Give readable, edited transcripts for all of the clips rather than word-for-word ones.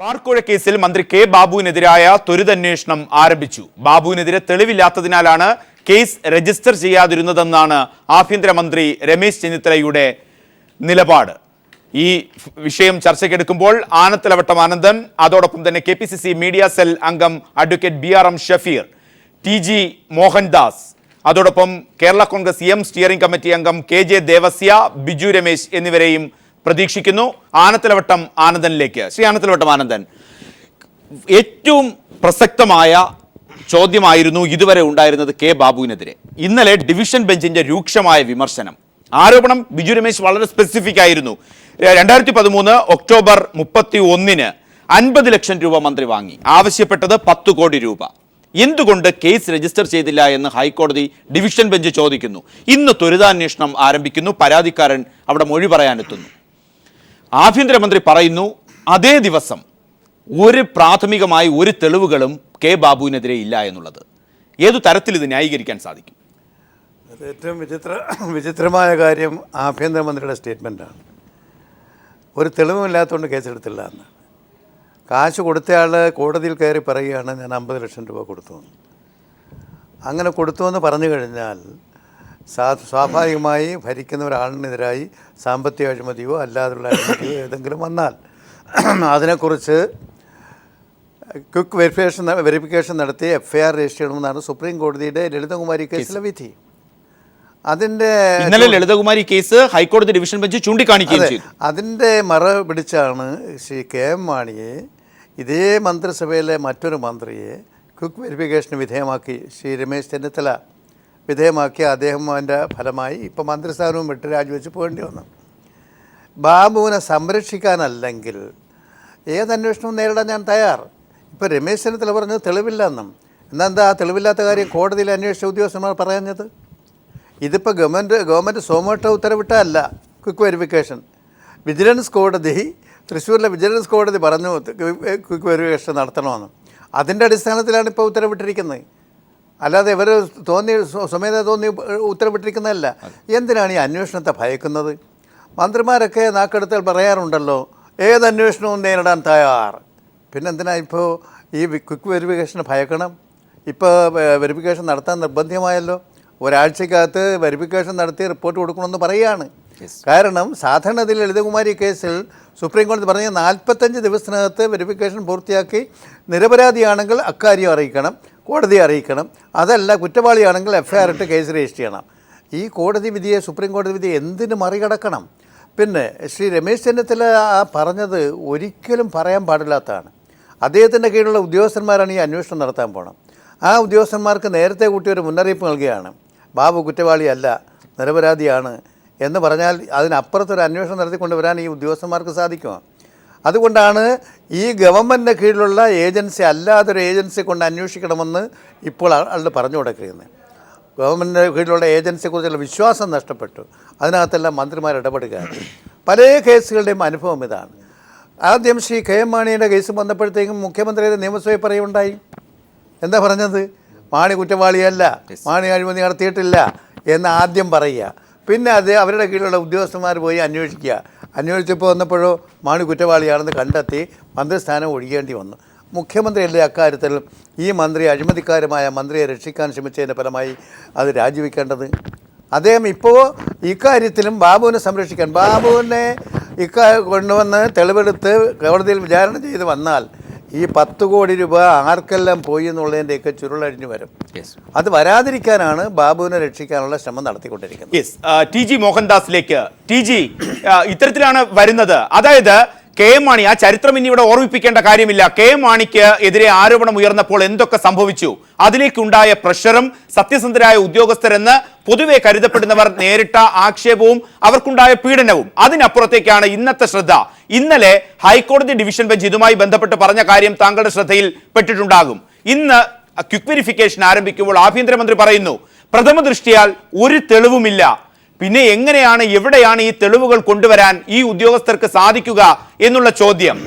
ബാർക്കോഴ കേസിൽ മന്ത്രി കെ ബാബുവിനെതിരായ ത്വരിതന്വേഷണം ആരംഭിച്ചു. ബാബുവിനെതിരെ തെളിവില്ലാത്തതിനാലാണ് കേസ് രജിസ്റ്റർ ചെയ്യാതിരുന്നതെന്നാണ് ആഭ്യന്തരമന്ത്രി രമേശ് ചെന്നിത്തലയുടെ നിലപാട്. ഈ വിഷയം ചർച്ചയ്ക്കെടുക്കുമ്പോൾ ആനത്തലവട്ടം ആനന്ദൻ, അതോടൊപ്പം തന്നെ KPCC മീഡിയ സെൽ അംഗം advocate BRM Shafeer, TG Mohandas, അതോടൊപ്പം കേരള കോൺഗ്രസ് സ്റ്റിയറിംഗ് കമ്മിറ്റി അംഗം KJ ദേവസ്യ, ബിജു രമേശ് എന്നിവരെയും പ്രതീക്ഷിക്കുന്നു. ആനത്തലവട്ടം ആനന്ദനിലേക്ക്. ശ്രീ ആനത്തലവട്ടം ആനന്ദൻ, ഏറ്റവും പ്രസക്തമായ ചോദ്യമായിരുന്നു ഇതുവരെ ഉണ്ടായിരുന്നത് കെ ബാബുവിനെതിരെ. ഇന്നലെ ഡിവിഷൻ ബെഞ്ചിന്റെ രൂക്ഷമായ വിമർശനം. ആരോപണം ബിജു രമേശ് വളരെ സ്പെസിഫിക് ആയിരുന്നു. 2013 ഒക്ടോബർ 31 50 ലക്ഷം രൂപ മന്ത്രി വാങ്ങി, ആവശ്യപ്പെട്ടത് 10 കോടി രൂപ. എന്തുകൊണ്ട് കേസ് രജിസ്റ്റർ ചെയ്തില്ല എന്ന് ഹൈക്കോടതി ഡിവിഷൻ ബെഞ്ച് ചോദിക്കുന്നു. ഇന്ന് ത്വരിതാന്വേഷണം ആരംഭിക്കുന്നു. പരാതിക്കാരൻ അവിടെ മൊഴി പറയാനെത്തുന്നു. ആഭ്യന്തരമന്ത്രി പറയുന്നു അതേ ദിവസം പ്രാഥമികമായി ഒരു തെളിവുകളും കെ ബാബുവിനെതിരെ ഇല്ല എന്നുള്ളത്. ഏതു തരത്തിൽ ഇത് ന്യായീകരിക്കാൻ സാധിക്കും? അത് ഏറ്റവും വിചിത്രമായ കാര്യം ആഭ്യന്തരമന്ത്രിയുടെ സ്റ്റേറ്റ്മെൻറ്റാണ്. ഒരു തെളിവുമില്ലാത്തതുകൊണ്ട് കേസെടുത്തില്ല എന്ന്. കാശ് കൊടുത്തയാൾ കോടതിയിൽ കയറി പറയുകയാണ് ഞാൻ 50 ലക്ഷം രൂപ കൊടുത്തു എന്ന്. അങ്ങനെ കൊടുത്തുവെന്ന് പറഞ്ഞു കഴിഞ്ഞാൽ സ്വാഭാവികമായി ഭരിക്കുന്ന ഒരാളിനെതിരായി സാമ്പത്തിക അഴിമതിയോ അല്ലാതുള്ള അഴിമതിയോ ഏതെങ്കിലും വന്നാൽ അതിനെക്കുറിച്ച് ക്വിക്ക് വെരിഫിക്കേഷൻ നടത്തി FIR രജിസ്റ്റർ ചെയ്യണമെന്നാണ് സുപ്രീം കോടതിയുടെ ലളിതകുമാരി കേസിലെ വിധി. അതിൻ്റെ ഇന്നലെ ലളിതകുമാരി കേസ് ഹൈക്കോടതി ഡിവിഷൻ ബെഞ്ച് ചൂണ്ടിക്കാണിക്കുകയും ചെയ്തു. അതിൻ്റെ മറ പിടിച്ചാണ് ശ്രീ KM മാണിയെ, ഇതേ മന്ത്രിസഭയിലെ മറ്റൊരു മന്ത്രിയെ ക്വിക്ക് വെരിഫിക്കേഷന് വിധേയമാക്കി ശ്രീ രമേശ് ചെന്നിത്തല വിധേയമാക്കി. അദ്ദേഹം അതിൻ്റെ ഫലമായി ഇപ്പോൾ മന്ത്രിസ്ഥാനവും വിട്ട് രാജിവെച്ച് പോകേണ്ടി വന്നു. ബാബുവിനെ സംരക്ഷിക്കാനല്ലെങ്കിൽ ഏതന്വേഷണവും നേരിടാൻ ഞാൻ തയ്യാർ. ഇപ്പോൾ രമേശ് ചെന്നിത്തല പറഞ്ഞത് തെളിവില്ലെന്നും. എന്താ ആ തെളിവില്ലാത്ത കാര്യം കോടതിയിൽ അന്വേഷിച്ച ഉദ്യോഗസ്ഥന്മാർ പറയുന്നത്? ഇതിപ്പോൾ ഗവൺമെൻറ് സോമോട്ടോ ഉത്തരവിട്ടല്ല ക്വിക്ക് വെരിഫിക്കേഷൻ. വിജിലൻസ് കോടതി, തൃശ്ശൂരിലെ വിജിലൻസ് കോടതി പറഞ്ഞു ക്വിക്ക് വെരിഫിക്കേഷൻ നടത്തണമെന്ന്. അതിൻ്റെ അടിസ്ഥാനത്തിലാണ് ഇപ്പോൾ ഉത്തരവിട്ടിരിക്കുന്നത്. അല്ലാതെ ഇവർ സ്വമേധ തോന്നി ഉത്തരവിട്ടിരിക്കുന്നതല്ല. എന്തിനാണ് ഈ അന്വേഷണത്തെ ഭയക്കുന്നത്? മന്ത്രിമാരൊക്കെ നാക്കെടുത്താൽ പറയാറുണ്ടല്ലോ ഏതന്വേഷണവും നേരിടാൻ തയ്യാർ. പിന്നെന്തിനാ ഇപ്പോൾ ഈ ക്വിക്ക് വെരിഫിക്കേഷന് ഭയക്കണം? ഇപ്പോൾ വെരിഫിക്കേഷൻ നടത്താൻ നിർബന്ധമായല്ലോ. ഒരാഴ്ചക്കകത്ത് വെരിഫിക്കേഷൻ നടത്തി റിപ്പോർട്ട് കൊടുക്കണമെന്ന് പറയുകയാണ്. കാരണം സാധാരണത്തിൽ ലളിതകുമാരി കേസിൽ സുപ്രീം കോടതി പറഞ്ഞ 45 ദിവസത്തിനകത്ത് വെരിഫിക്കേഷൻ പൂർത്തിയാക്കി നിരപരാധിയാണെങ്കിൽ അക്കാര്യം അറിയിക്കണം, കോടതിയെ അറിയിക്കണം. അതല്ല കുറ്റവാളിയാണെങ്കിൽ FIR ഇട്ട് കേസ് രജിസ്റ്റർ ചെയ്യണം. ഈ കോടതി വിധിയെ, സുപ്രീം കോടതി വിധിയെ എന്തിനു മറികടക്കണം? പിന്നെ ശ്രീ രമേശ് ചെന്നിത്തല പറഞ്ഞത് ഒരിക്കലും പറയാൻ പാടില്ലാത്തതാണ്. അദ്ദേഹത്തിൻ്റെ കീഴിലുള്ള ഉദ്യോഗസ്ഥന്മാരാണ് ഈ അന്വേഷണം നടത്താൻ പോകണം. ആ ഉദ്യോഗസ്ഥന്മാർക്ക് നേരത്തെ കൂട്ടി ഒരു മുന്നറിയിപ്പ് നൽകുകയാണ്, ബാബു കുറ്റവാളിയല്ല, നിരപരാധിയാണ് എന്ന് പറഞ്ഞാൽ അതിനപ്പുറത്തൊരു അന്വേഷണം നടത്തിക്കൊണ്ടുവരാൻ ഈ ഉദ്യോഗസ്ഥന്മാർക്ക് സാധിക്കുമോ? അതുകൊണ്ടാണ് ഈ ഗവൺമെൻറ്റിൻ്റെ കീഴിലുള്ള ഏജൻസി അല്ലാതൊരു ഏജൻസി കൊണ്ട് അന്വേഷിക്കണമെന്ന് ഇപ്പോൾ ആളുടെ പറഞ്ഞു കൊടുക്കുന്നത്. ഗവൺമെൻറ്റിൻ്റെ കീഴിലുള്ള ഏജൻസിയെക്കുറിച്ചുള്ള വിശ്വാസം നഷ്ടപ്പെട്ടു. അതിനകത്തെല്ലാം മന്ത്രിമാർ ഇടപെടുകയാണ്. പല കേസുകളുടെയും അനുഭവം ഇതാണ്. ആദ്യം ശ്രീ KM മാണിയുടെ കേസ് വന്നപ്പോഴത്തേക്കും മുഖ്യമന്ത്രിയുടെ നിയമസഭയിൽ പറയുണ്ടായി. എന്താ പറഞ്ഞത്? മാണി കുറ്റവാളിയല്ല, മാണി അഴിമതി നടത്തിയിട്ടില്ല എന്ന് ആദ്യം പറയുക. പിന്നെ അവരുടെ കീഴിലുള്ള ഉദ്യോഗസ്ഥന്മാർ പോയി അന്വേഷിക്കുക. അന്വേഷിച്ചപ്പോൾ വന്നപ്പോഴോ മാണി കുറ്റവാളിയാണെന്ന് കണ്ടെത്തി മന്ത്രിസ്ഥാനം ഒഴിയേണ്ടി വന്നു. മുഖ്യമന്ത്രിയല്ലേ അക്കാര്യത്തിൽ ഈ മന്ത്രി അഴിമതിക്കാരുമായ മന്ത്രിയെ രക്ഷിക്കാൻ ശ്രമിച്ചതിൻ്റെ ഫലമായി അത് രാജിവെക്കേണ്ടത്? അദ്ദേഹം ഇപ്പോൾ ഇക്കാര്യത്തിലും ബാബുവിനെ സംരക്ഷിക്കാൻ, ബാബുവിനെ കൊണ്ടുവന്ന് തെളിവെടുത്ത് കോടതിയിൽ വിചാരണ ചെയ്ത് വന്നാൽ ഈ 10 കോടി രൂപ ആർക്കെല്ലാം പോയി എന്നുള്ളതിൻ്റെയൊക്കെ ചുരുളഴിഞ്ഞു വരും. അത് വരാതിരിക്കാനാണ് ബാബുവിനെ രക്ഷിക്കാനുള്ള ശ്രമം നടത്തിക്കൊണ്ടിരിക്കുന്നത്. TG മോഹൻദാസിലേക്ക്. TG, ഇത്തരത്തിലാണ് വരുന്നത്. അതായത് KM മാണി, ആ ചരിത്രം ഇനി ഇവിടെ ഓർമ്മിപ്പിക്കേണ്ട കാര്യമില്ല. KM മാണിക്ക് എതിരെ ആരോപണം ഉയർന്നപ്പോൾ എന്തൊക്കെ സംഭവിച്ചു, അതിലേക്കുണ്ടായ പ്രഷറും സത്യസന്ധരായ ഉദ്യോഗസ്ഥരെന്ന് പൊതുവെ കരുതപ്പെടുന്നവർ നേരിട്ട ആക്ഷേപവും അവർക്കുണ്ടായ പീഡനവും, അതിനപ്പുറത്തേക്കാണ് ഇന്നത്തെ ശ്രദ്ധ. ഇന്നലെ ഹൈക്കോടതി ഡിവിഷൻ ബെഞ്ച് ഇതുമായി ബന്ധപ്പെട്ട് പറഞ്ഞ കാര്യം താങ്കളുടെ ശ്രദ്ധയിൽ പെട്ടിട്ടുണ്ടാകും. ഇന്ന് ക്വിക്ക് വെരിഫിക്കേഷൻ ആരംഭിക്കുമ്പോൾ ആഭ്യന്തരമന്ത്രി പറയുന്നു പ്രഥമ ദൃഷ്ടിയാൽ ഒരു തെളിവുമില്ല. പിന്നെ എങ്ങനെയാണ്, എവിടെയാണ് ഈ തെളിവുകൾ കൊണ്ടുവരാൻ ഈ ഉദ്യോഗസ്ഥർക്ക് സാധിക്കുക എന്നുള്ള ചോദ്യം.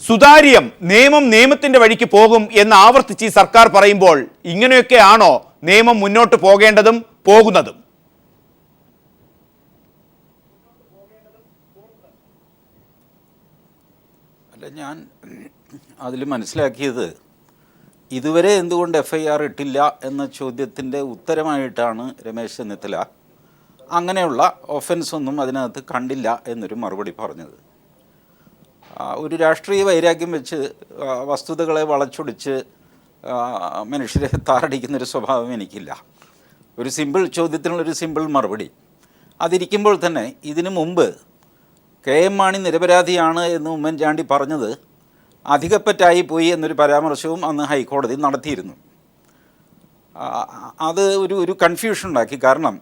സുതാര്യം, നിയമത്തിന്റെ വഴിക്ക് പോകും എന്ന് ആവർത്തിച്ച് ഈ സർക്കാർ പറയുമ്പോൾ ഇങ്ങനെയൊക്കെ ആണോ നിയമം മുന്നോട്ട് പോകേണ്ടതും പോകുന്നതും? അല്ല, ഞാൻ അതിൽ മനസ്സിലാക്കിയത് ഇതുവരെ എന്തുകൊണ്ട് FIR ഇട്ടില്ല എന്ന ചോദ്യത്തിൻ്റെ ഉത്തരമായിട്ടാണ് രമേശ് ചെന്നിത്തല അങ്ങനെയുള്ള ഒഫൻസ് ഒന്നും അതിനകത്ത് കണ്ടില്ല എന്നൊരു മറുപടി പറഞ്ഞത്. ഒരു രാഷ്ട്രീയ വൈരാഗ്യം വെച്ച് വസ്തുതകളെ വളച്ചൊടിച്ച് മനുഷ്യരെ താറടിക്കുന്നൊരു സ്വഭാവം എനിക്കില്ല. ഒരു സിമ്പിൾ ചോദ്യത്തിനുള്ളൊരു സിമ്പിൾ മറുപടി. അതിരിക്കുമ്പോൾ തന്നെ ഇതിനു മുമ്പ് KM മാണി നിരപരാധിയാണ് എന്ന് ഉമ്മൻചാണ്ടി പറഞ്ഞത് അധികപ്പറ്റായി പോയി എന്നൊരു പരാമർശവും അന്ന് ഹൈക്കോടതി നടത്തിയിരുന്നു. അത് ഒരു കൺഫ്യൂഷൻ ഉണ്ടാക്കി. കാരണം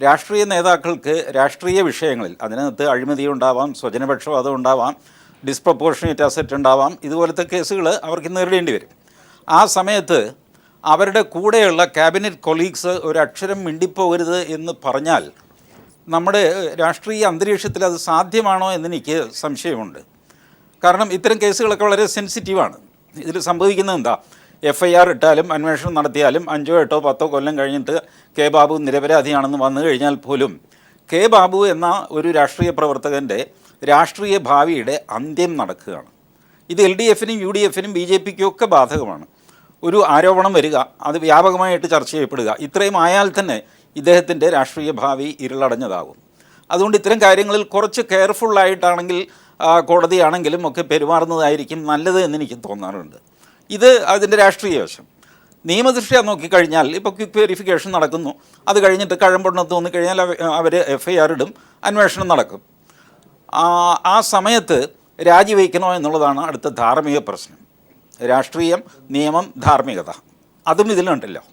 രാഷ്ട്രീയ നേതാക്കൾക്ക് രാഷ്ട്രീയ വിഷയങ്ങളിൽ അതിനകത്ത് അഴിമതി ഉണ്ടാവാം, സ്വജനപക്ഷപാതം ഉണ്ടാവാം, ഡിസ്പ്രപ്പോർഷനേറ്റ് അസറ്റ് ഉണ്ടാവാം, ഇതുപോലത്തെ കേസുകൾ അവർക്ക് നേരിടേണ്ടി വരും. ആ സമയത്ത് അവരുടെ കൂടെയുള്ള ക്യാബിനറ്റ് കൊളീഗ്സ് ഒരക്ഷരം മിണ്ടിപ്പോകരുത് എന്ന് പറഞ്ഞാൽ നമ്മുടെ രാഷ്ട്രീയ അന്തരീക്ഷത്തിൽ അത് സാധ്യമാണോ എന്നെനിക്ക് സംശയമുണ്ട്. കാരണം ഇത്തരം കേസുകളൊക്കെ വളരെ സെൻസിറ്റീവാണ്. ഇതിൽ സംഭവിക്കുന്നത് എന്താ, FIR ഇട്ടാലും അന്വേഷണം നടത്തിയാലും 5, 8, 10 കൊല്ലം കഴിഞ്ഞിട്ട് ബാബു നിരപരാധിയാണെന്ന് വന്നു കഴിഞ്ഞാൽ പോലും ബാബു എന്ന ഒരു രാഷ്ട്രീയ പ്രവർത്തകൻ്റെ രാഷ്ട്രീയ ഭാവിയുടെ അന്ത്യം നടക്കുകയാണ്. ഇത് LDFനും UDFനും BJPക്കും ഒക്കെ ബാധകമാണ്. ഒരു ആരോപണം വരിക, അത് വ്യാപകമായിട്ട് ചർച്ച ചെയ്യപ്പെടുക, ഇത്രയും ആയാൽ തന്നെ ഇദ്ദേഹത്തിൻ്റെ രാഷ്ട്രീയ ഭാവി ഇരുളടഞ്ഞതാകും. അതുകൊണ്ട് ഇത്തരം കാര്യങ്ങളിൽ കുറച്ച് കെയർഫുള്ളായിട്ടാണെങ്കിൽ കോടതിയാണെങ്കിലും ഒക്കെ പെരുമാറുന്നതായിരിക്കും നല്ലത് എന്നെനിക്ക് തോന്നാറുണ്ട്. ഇത് അതിൻ്റെ രാഷ്ട്രീയ വശം. നിയമദൃഷ്ട്യാ നോക്കിക്കഴിഞ്ഞാൽ ഇപ്പോൾ ക്വിക്ക് വെരിഫിക്കേഷൻ നടക്കുന്നു, അത് കഴിഞ്ഞിട്ട് കഴമ്പെണ്ണം തോന്നിക്കഴിഞ്ഞാൽ അവർ FIR ഇടും, അന്വേഷണം നടക്കും. ആ സമയത്ത് രാജിവെക്കണോ എന്നുള്ളതാണ് അടുത്ത ധാർമ്മിക പ്രശ്നം. രാഷ്ട്രീയം, നിയമം, ധാർമ്മികത, അതും ഇതിലുണ്ടല്ലോ.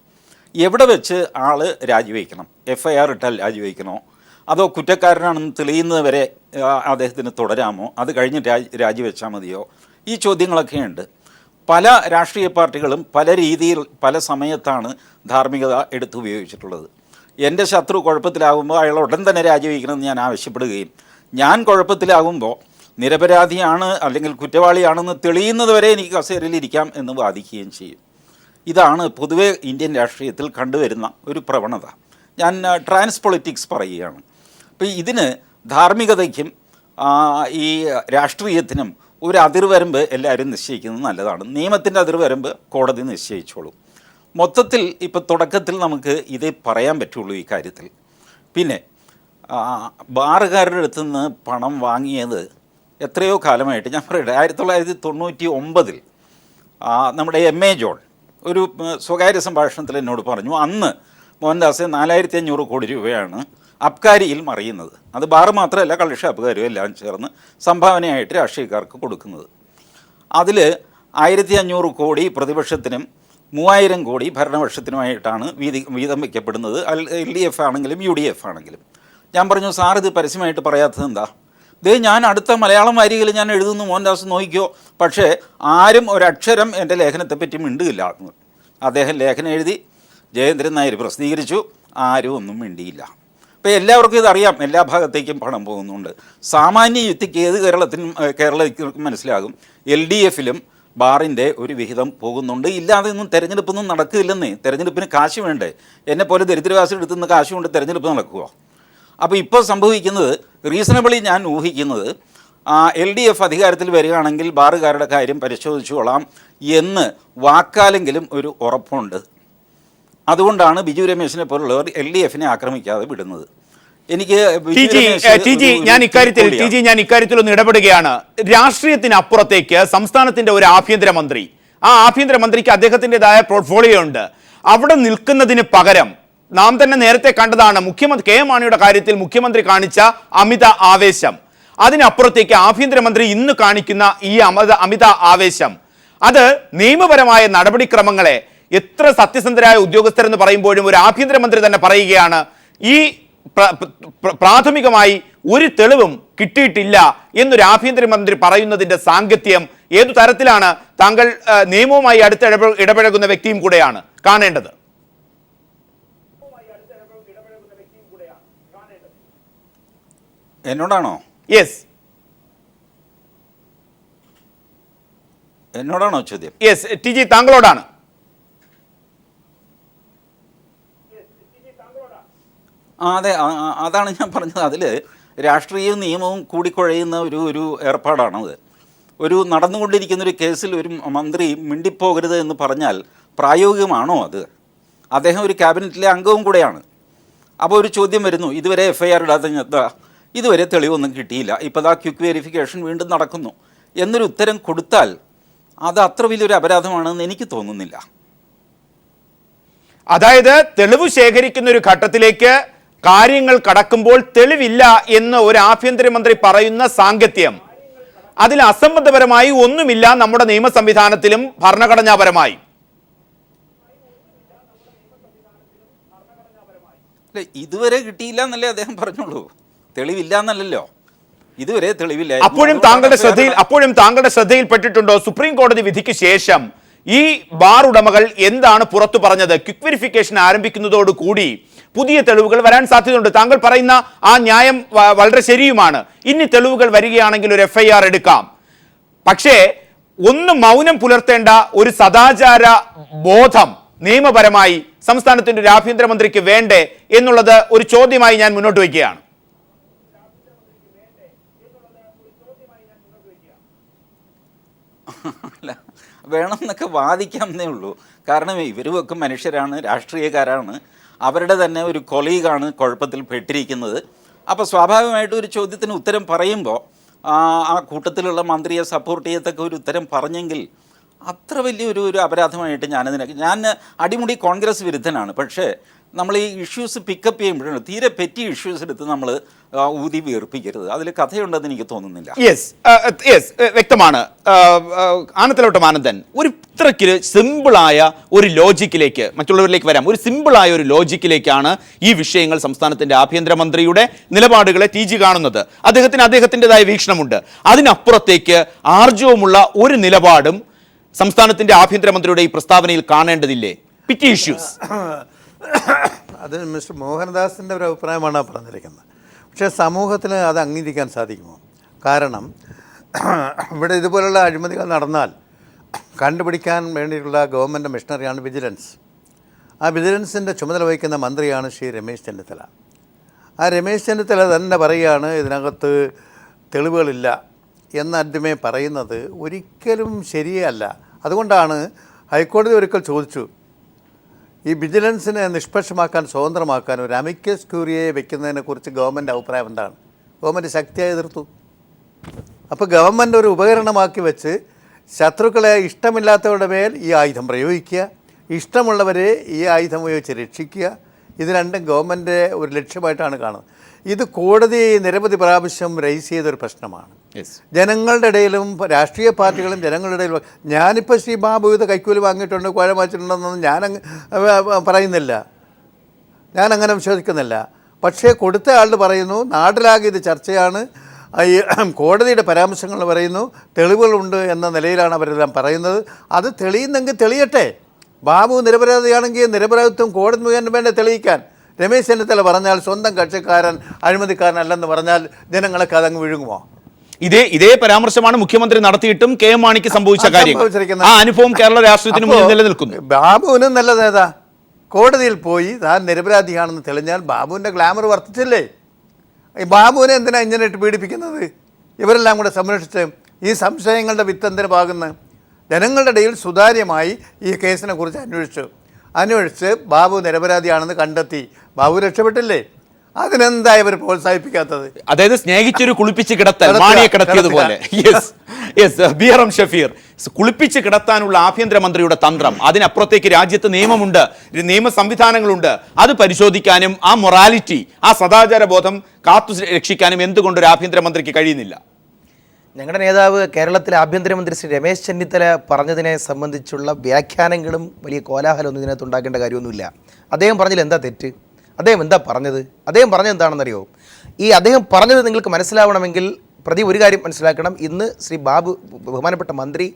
എവിടെ വെച്ച് ആൾ രാജിവെക്കണം? FIR ഇട്ടാൽ രാജിവെക്കണോ, അതോ കുറ്റക്കാരനാണെന്ന് തെളിയുന്നത് വരെ അദ്ദേഹത്തിന് തുടരാമോ, അത് കഴിഞ്ഞിട്ട് രാജിവെച്ചാൽ മതിയോ? ഈ ചോദ്യങ്ങളൊക്കെയുണ്ട്. പല രാഷ്ട്രീയ പാർട്ടികളും പല രീതിയിൽ പല സമയത്താണ് ധാർമ്മികത എടുത്തുപയോഗിച്ചിട്ടുള്ളത്. എൻ്റെ ശത്രു കുഴപ്പത്തിലാകുമ്പോൾ അയാൾ ഉടൻ തന്നെ രാജിവെക്കണമെന്ന് ഞാൻ ആവശ്യപ്പെടുകയും ഞാൻ കുഴപ്പത്തിലാകുമ്പോൾ നിരപരാധിയാണ് അല്ലെങ്കിൽ കുറ്റവാളിയാണെന്ന് തെളിയുന്നത് വരെ എനിക്ക് കസേരയിലിരിക്കാം എന്ന് വാദിക്കുകയും ചെയ്യും. ഇതാണ് പൊതുവേ ഇന്ത്യൻ രാഷ്ട്രീയത്തിൽ കണ്ടുവരുന്ന ഒരു പ്രവണത. ഞാൻ ട്രാൻസ് പൊളിറ്റിക്സ് പറയുകയാണ്. അപ്പോൾ ഇതിന് ധാർമ്മികതയ്ക്കും ഈ രാഷ്ട്രീയത്തിനും ഒരു അതിർവരമ്പ് എല്ലാവരും നിശ്ചയിക്കുന്നത് നല്ലതാണ്. നിയമത്തിൻ്റെ അതിർവരമ്പ് കോടതി നിശ്ചയിച്ചോളും. മൊത്തത്തിൽ ഇപ്പോൾ തുടക്കത്തിൽ നമുക്ക് ഇതേ പറയാൻ പറ്റുള്ളൂ ഈ കാര്യത്തിൽ. പിന്നെ ബാറുകാരുടെ അടുത്ത് നിന്ന് പണം വാങ്ങിയത് എത്രയോ കാലമായിട്ട് ഞാൻ പറയട്ടെ. 1999 നമ്മുടെ MA ജോൺ ഒരു സ്വകാര്യ സംഭാഷണത്തിൽ എന്നോട് പറഞ്ഞു, അന്ന് മോഹൻദാസ് 4500 കോടി രൂപയാണ് അബ്കാരിയിൽ മറിയുന്നത്. അത് ബാറ് മാത്രമല്ല, കള്ളുഷാപ്പുകാരും എല്ലാം ചേർന്ന് സംഭാവനയായിട്ട് രാഷ്ട്രീയക്കാർക്ക് കൊടുക്കുന്നത്. അതിൽ 1500 കോടി പ്രതിപക്ഷത്തിനും 3000 കോടി ഭരണപക്ഷത്തിനുമായിട്ടാണ് വീതം വയ്ക്കപ്പെടുന്നത്. LDF ആണെങ്കിലും UDF ആണെങ്കിലും. ഞാൻ പറഞ്ഞു, സാർ ഇത് പരസ്യമായിട്ട് പറയാത്തത് എന്താ? ഞാൻ അടുത്ത മലയാളം വാരികയിൽ ഞാൻ എഴുതുന്നു, മോഹൻദാസ് നോക്കിക്കോ, പക്ഷേ ആരും ഒരക്ഷരം എൻ്റെ ലേഖനത്തെപ്പറ്റി മിണ്ടുകയില്ല. അദ്ദേഹം ലേഖനം എഴുതി, ജയേന്ദ്രൻ നായർ പ്രസിദ്ധീകരിച്ചു, ആരും ഒന്നും മിണ്ടിയില്ല. അപ്പോൾ എല്ലാവർക്കും ഇതറിയാം, എല്ലാ ഭാഗത്തേക്കും പണം പോകുന്നുണ്ട്. സാമാന്യ യുക്തിക്ക് ഏത് കേരളത്തിനും മനസ്സിലാകും, LDFലും ബാറിൻ്റെ ഒരു വിഹിതം പോകുന്നുണ്ട്. ഇല്ലാതെ ഒന്നും തെരഞ്ഞെടുപ്പൊന്നും നടക്കില്ലെന്നേ. തെരഞ്ഞെടുപ്പിന് കാശ് വേണ്ടേ? എന്നെപ്പോലെ ദരിദ്രവാസി എടുത്തുനിന്ന് കാശ് കൊണ്ട് തെരഞ്ഞെടുപ്പ് നടക്കുമോ? അപ്പോൾ ഇപ്പോൾ സംഭവിക്കുന്നത്, റീസണബിളി ഞാൻ ഊഹിക്കുന്നത്, LDF അധികാരത്തിൽ വരികയാണെങ്കിൽ ബാറുകാരുടെ കാര്യം പരിശോധിച്ചുകൊള്ളാം എന്ന് വാക്കാലെങ്കിലും ഒരു ഉറപ്പുണ്ട്. അതുകൊണ്ടാണ് ബിജു രമേശിനെ പോലുള്ളവർ LDFനെ ആക്രമിക്കാതെ വിടുന്നത്. എനിക്ക് ഞാൻ ഇക്കാര്യത്തിൽ ഒന്ന് ഇടപെടുകയാണ്. രാഷ്ട്രീയത്തിനപ്പുറത്തേക്ക് സംസ്ഥാനത്തിന്റെ ഒരു ആഭ്യന്തരമന്ത്രി, ആ ആഭ്യന്തരമന്ത്രിക്ക് അദ്ദേഹത്തിൻ്റെതായ പോർട്ട്ഫോളിയോ ഉണ്ട്. അവിടെ നിൽക്കുന്നതിന് പകരം നാം തന്നെ നേരത്തെ കണ്ടതാണ് മുഖ്യമന്ത്രി KM മാണിയുടെ കാര്യത്തിൽ മുഖ്യമന്ത്രി കാണിച്ച അമിത ആവേശം. അതിനപ്പുറത്തേക്ക് ആഭ്യന്തരമന്ത്രി ഇന്ന് കാണിക്കുന്ന ഈ അമിത ആവേശം, അത് നിയമപരമായ നടപടിക്രമങ്ങളെ, എത്ര സത്യസന്ധരായ ഉദ്യോഗസ്ഥരെന്ന് പറയുമ്പോഴും ഒരു ആഭ്യന്തരമന്ത്രി തന്നെ പറയുകയാണ്, ഈ പ്രാഥമികമായി ഒരു തെളിവും കിട്ടിയിട്ടില്ല എന്നൊരു ആഭ്യന്തരമന്ത്രി പറയുന്നതിന്റെ സാങ്കത്യം ഏതു തരത്തിലാണ്? താങ്കൾ നിയമവുമായി അടുത്ത് ഇടപഴകുന്ന വ്യക്തിയും കൂടെയാണ് കാണേണ്ടത്. എന്നോടാണോ? യെസ്, എന്നോടാണോ ചോദ്യം? Yes, TG താങ്കളോടാണ്. അതെ, അതാണ് ഞാൻ പറഞ്ഞത്. അതിൽ രാഷ്ട്രീയവും നിയമവും കൂടിക്കുഴയുന്ന ഒരു ഏർപ്പാടാണത്. ഒരു നടന്നുകൊണ്ടിരിക്കുന്ന ഒരു കേസിൽ ഒരു മന്ത്രി മിണ്ടിപ്പോകരുത് എന്ന് പറഞ്ഞാൽ പ്രായോഗികമാണോ അത്? അദ്ദേഹം ഒരു ക്യാബിനറ്റിലെ അംഗവും കൂടെയാണ്. അപ്പോൾ ഒരു ചോദ്യം വരുന്നു, ഇതുവരെ FIR ഇടാത്ത ഇതുവരെ തെളിവൊന്നും കിട്ടിയില്ല, ഇപ്പോൾ ക്വിക്ക് വെരിഫിക്കേഷൻ വീണ്ടും നടക്കുന്നു എന്നൊരു ഉത്തരം കൊടുത്താൽ അത് അത്ര വലിയൊരു അപരാധമാണെന്ന് എനിക്ക് തോന്നുന്നില്ല. അതായത് തെളിവ് ശേഖരിക്കുന്ന ഒരു ഘട്ടത്തിലേക്ക് കാര്യങ്ങൾ കടക്കുമ്പോൾ തെളിവില്ല എന്ന് ഒരു ആഭ്യന്തരമന്ത്രി പറയുന്ന സാങ്കത്യം, അതിൽ അസംബന്ധപരമായി ഒന്നുമില്ല നമ്മുടെ നിയമ സംവിധാനത്തിലും ഭരണഘടനാപരമായി. അല്ല, ഇതുവരെ കിട്ടിയില്ല എന്നല്ലേ അദ്ദേഹം പറഞ്ഞോളൂ, തെളിവില്ല എന്നല്ലല്ലോ, ഇതുവരെ തെളിവില്ല. അപ്പോഴും താങ്കളുടെ ശ്രദ്ധയിൽപ്പെട്ടിട്ടുണ്ടോ സുപ്രീം കോടതി വിധിക്ക് ശേഷം ഈ ബാർ ഉടമകൾ എന്താണ് പുറത്തു പറഞ്ഞത്? ക്വിക്ക് വെരിഫിക്കേഷൻ ആരംഭിക്കുന്നതോടുകൂടി പുതിയ തെളിവുകൾ വരാൻ സാധ്യതയുണ്ട്. താങ്കൾ പറയുന്ന ആ ന്യായം വളരെ ശരിയുമാണ്. ഇനി തെളിവുകൾ വരികയാണെങ്കിൽ ഒരു FIR എടുക്കാം. പക്ഷേ ഒന്ന് മൗനം പുലർത്തേണ്ട ഒരു സദാചാര ബോധം നിയമപരമായി സംസ്ഥാനത്തിന്റെ ഒരു ആഭ്യന്തരമന്ത്രിക്ക് വേണ്ടേ എന്നുള്ളത് ഒരു ചോദ്യമായി ഞാൻ മുന്നോട്ട് വയ്ക്കുകയാണ്. അല്ല, വേണം എന്നൊക്കെ വാദിക്കാമെന്നേ ഉള്ളൂ. കാരണം ഇവരുമൊക്കെ മനുഷ്യരാണ്, രാഷ്ട്രീയക്കാരാണ്, അവരുടെ തന്നെ ഒരു കൊളീഗാണ് കുഴപ്പത്തിൽ പെട്ടിരിക്കുന്നത്. അപ്പോൾ സ്വാഭാവികമായിട്ടും ഒരു ചോദ്യത്തിന് ഉത്തരം പറയുമ്പോൾ ആ കൂട്ടത്തിലുള്ള മന്ത്രിയെ സപ്പോർട്ട് ചെയ്യത്തക്ക ഒരു ഉത്തരം പറഞ്ഞെങ്കിൽ അത്ര വലിയൊരു അപരാധമായിട്ട് ഞാൻ അടിമുടി കോൺഗ്രസ് വിരുദ്ധനാണ്. പക്ഷേ നമ്മൾ ഈ ഇഷ്യൂസ് പിക്കപ്പ് ചെയ്യുമ്പോഴാണ് തീരെ പെറ്റി ഇഷ്യൂസ് എടുത്ത് നമ്മൾ ഊതി വീർപ്പിക്കരുത്. അതിൽ കഥയുണ്ടെന്ന് എനിക്ക് തോന്നുന്നില്ല. യെസ് വ്യക്തമാണ്. ആനത്തലോട്ടം ആനന്ദൻ, ഒരു ഇത്രയ്ക്ക് സിമ്പിളായ ഒരു ലോജിക്കിലേക്ക് മറ്റുള്ളവരിലേക്ക് വരാം. ഒരു സിമ്പിളായ ഒരു ലോജിക്കിലേക്കാണ് ഈ വിഷയങ്ങൾ സംസ്ഥാനത്തിന്റെ ആഭ്യന്തരമന്ത്രിയുടെ നിലപാടുകളെ TG കാണുന്നത്. അദ്ദേഹത്തിന് അദ്ദേഹത്തിൻ്റെതായ വീക്ഷണമുണ്ട്. അതിനപ്പുറത്തേക്ക് ആർജവമുള്ള ഒരു നിലപാടും സംസ്ഥാനത്തിന്റെ ആഭ്യന്തരമന്ത്രിയുടെ ഈ പ്രസ്താവനയിൽ കാണേണ്ടതില്ലേ? പിറ്റി ഇഷ്യൂസ് അത് മിസ്റ്റർ മോഹൻദാസിൻ്റെ ഒരു അഭിപ്രായമാണ് പറഞ്ഞിരിക്കുന്നത്. പക്ഷേ സമൂഹത്തിന് അത് അംഗീകരിക്കാൻ സാധിക്കുമോ? കാരണം ഇവിടെ ഇതുപോലുള്ള അഴിമതികൾ നടന്നാൽ കണ്ടുപിടിക്കാൻ വേണ്ടിയിട്ടുള്ള ഗവൺമെൻറ് മിഷണറിയാണ് വിജിലൻസ്. ആ വിജിലൻസിൻ്റെ ചുമതല വഹിക്കുന്ന മന്ത്രിയാണ് ശ്രീ രമേശ് ചെന്നിത്തല. ആ രമേശ് ചെന്നിത്തല തന്നെ പറയുകയാണ് ഇതിനകത്ത് തെളിവുകളില്ല എന്നാദ്യമേ പറയുന്നത് ഒരിക്കലും ശരിയല്ല. അതുകൊണ്ടാണ് ഹൈക്കോടതി ഒരിക്കൽ ചോദിച്ചു, ഈ വിജിലൻസിനെ നിഷ്പക്ഷമാക്കാൻ, സ്വതന്ത്രമാക്കാൻ ഒരു അമിക്കസ് ക്യൂറിയെ വെക്കുന്നതിനെക്കുറിച്ച് ഗവൺമെൻറ് അഭിപ്രായം എന്താണ്? ഗവൺമെൻറ് ശക്തിയായി എതിർത്തു. അപ്പോൾ ഗവൺമെൻറ് ഒരു ഉപകരണമാക്കി വെച്ച് ശത്രുക്കളെ ഇഷ്ടമില്ലാത്തവരുടെ മേൽ ഈ ആയുധം പ്രയോഗിക്കുക, ഇഷ്ടമുള്ളവരെ ഈ ആയുധം ഉപയോഗിച്ച് രക്ഷിക്കുക, ഇത് രണ്ടും ഗവൺമെൻറ് ഒരു ലക്ഷ്യമായിട്ടാണ് കാണുന്നത്. ഇത് കോടതി നിരവധി പ്രാവശ്യം റൈസ് ചെയ്തൊരു പ്രശ്നമാണ്. ജനങ്ങളുടെ ഇടയിലും രാഷ്ട്രീയ പാർട്ടികളും ജനങ്ങളുടെ ഇടയിലും. ഞാനിപ്പോൾ ശ്രീ ബാബു ഇത് കൈക്കൂലി വാങ്ങിയിട്ടുണ്ട്, കുഴ വാങ്ങിച്ചിട്ടുണ്ടെന്നൊന്നും ഞാൻ പറയുന്നില്ല, ഞാനങ്ങനെ വിശ്വസിക്കുന്നില്ല. പക്ഷേ കൊടുത്ത ആൾ പറയുന്നു നാട്ടിലാകെ ഇത് ചർച്ചയാണ്, ഈ കോടതിയുടെ പരാമർശങ്ങൾ പറയുന്നു, തെളിവുകളുണ്ട് എന്ന നിലയിലാണ് അവരെല്ലാം പറയുന്നത്. അത് തെളിയുന്നെങ്കിൽ തെളിയട്ടെ. ബാബു നിരപരാധിയാണെങ്കിൽ നിരപരാധിത്വം കോടതി മുഖേന വേണ്ട തെളിയിക്കാൻ. രമേശ് ചെന്നിത്തല പറഞ്ഞാൽ സ്വന്തം കക്ഷിക്കാരൻ അഴിമതിക്കാരനല്ലെന്ന് പറഞ്ഞാൽ ജനങ്ങളൊക്കെ അതങ്ങ് വിഴുങ്ങുമോ? ഇതേ പരാമർശമാണ് മുഖ്യമന്ത്രി നടത്തിയിട്ടും KM മാണിക്ക് സംഭവിച്ച കാര്യം. ആ അനുഭവം കേരള രാഷ്ട്രീയത്തിന് മുന്നിൽ നിലനിൽക്കുന്നു. ബാബുവിനും നല്ലതേതാ? കോടതിയിൽ പോയി താൻ നിരപരാധിയാണെന്ന് തെളിഞ്ഞാൽ ബാബുവിൻ്റെ ഗ്ലാമർ വർദ്ധിച്ചില്ലേ? ഈ ബാബുവിനെ എന്തിനാ ഇങ്ങനെ ഇട്ട് പീഡിപ്പിക്കുന്നത്? ഇവരെല്ലാം കൂടെ സംരക്ഷിച്ച് ഈ സംശയങ്ങളുടെ വിത്തെന്തിന് പാകുന്നത്? ജനങ്ങളുടെ ഇടയിൽ സുതാര്യമായി ഈ കേസിനെ കുറിച്ച് അന്വേഷിച്ച് ബാബു നിരപരാധിയാണെന്ന് കണ്ടെത്തി. ബാബു രക്ഷപ്പെട്ടില്ലേ? അതിനെന്താ ഇവർ പ്രോത്സാഹിപ്പിക്കാത്തത്? അതായത് സ്നേഹിച്ചൊരു കുളിപ്പിച്ച് കിടത്താൻ, മാണിയെ കിടത്തിയതുപോലെ. BRM ഷഫീർ, കുളിപ്പിച്ച് കിടത്താനുള്ള ആഭ്യന്തരമന്ത്രിയുടെ തന്ത്രം, അതിനപ്പുറത്തേക്ക് രാജ്യത്ത് നിയമമുണ്ട്, നിയമ സംവിധാനങ്ങളുണ്ട്. അത് പരിശോധിക്കാനും ആ മൊറാലിറ്റി, ആ സദാചാര ബോധം കാത്തു രക്ഷിക്കാനും എന്തുകൊണ്ട് ഒരു ആഭ്യന്തരമന്ത്രിക്ക് കഴിയുന്നില്ല? ഞങ്ങളുടെ നേതാവ് കേരളത്തിലെ ആഭ്യന്തരമന്ത്രി ശ്രീ രമേശ് ചെന്നിത്തല പറഞ്ഞതിനെ സംബന്ധിച്ചുള്ള വ്യാഖ്യാനങ്ങളും വലിയ കോലാഹലമൊന്നും ഇതിനകത്ത് ഉണ്ടാക്കേണ്ട കാര്യമൊന്നുമില്ല. അദ്ദേഹം പറഞ്ഞതിൽ എന്താ തെറ്റ്? അദ്ദേഹം എന്താ പറഞ്ഞത്? അദ്ദേഹം പറഞ്ഞത് എന്താണെന്നറിയോ? ഈ അദ്ദേഹം പറഞ്ഞത് നിങ്ങൾക്ക് മനസ്സിലാവണമെങ്കിൽ ഒരു കാര്യം മനസ്സിലാക്കണം. ഇന്ന് ശ്രീ ബഹുമാനപ്പെട്ട മന്ത്രി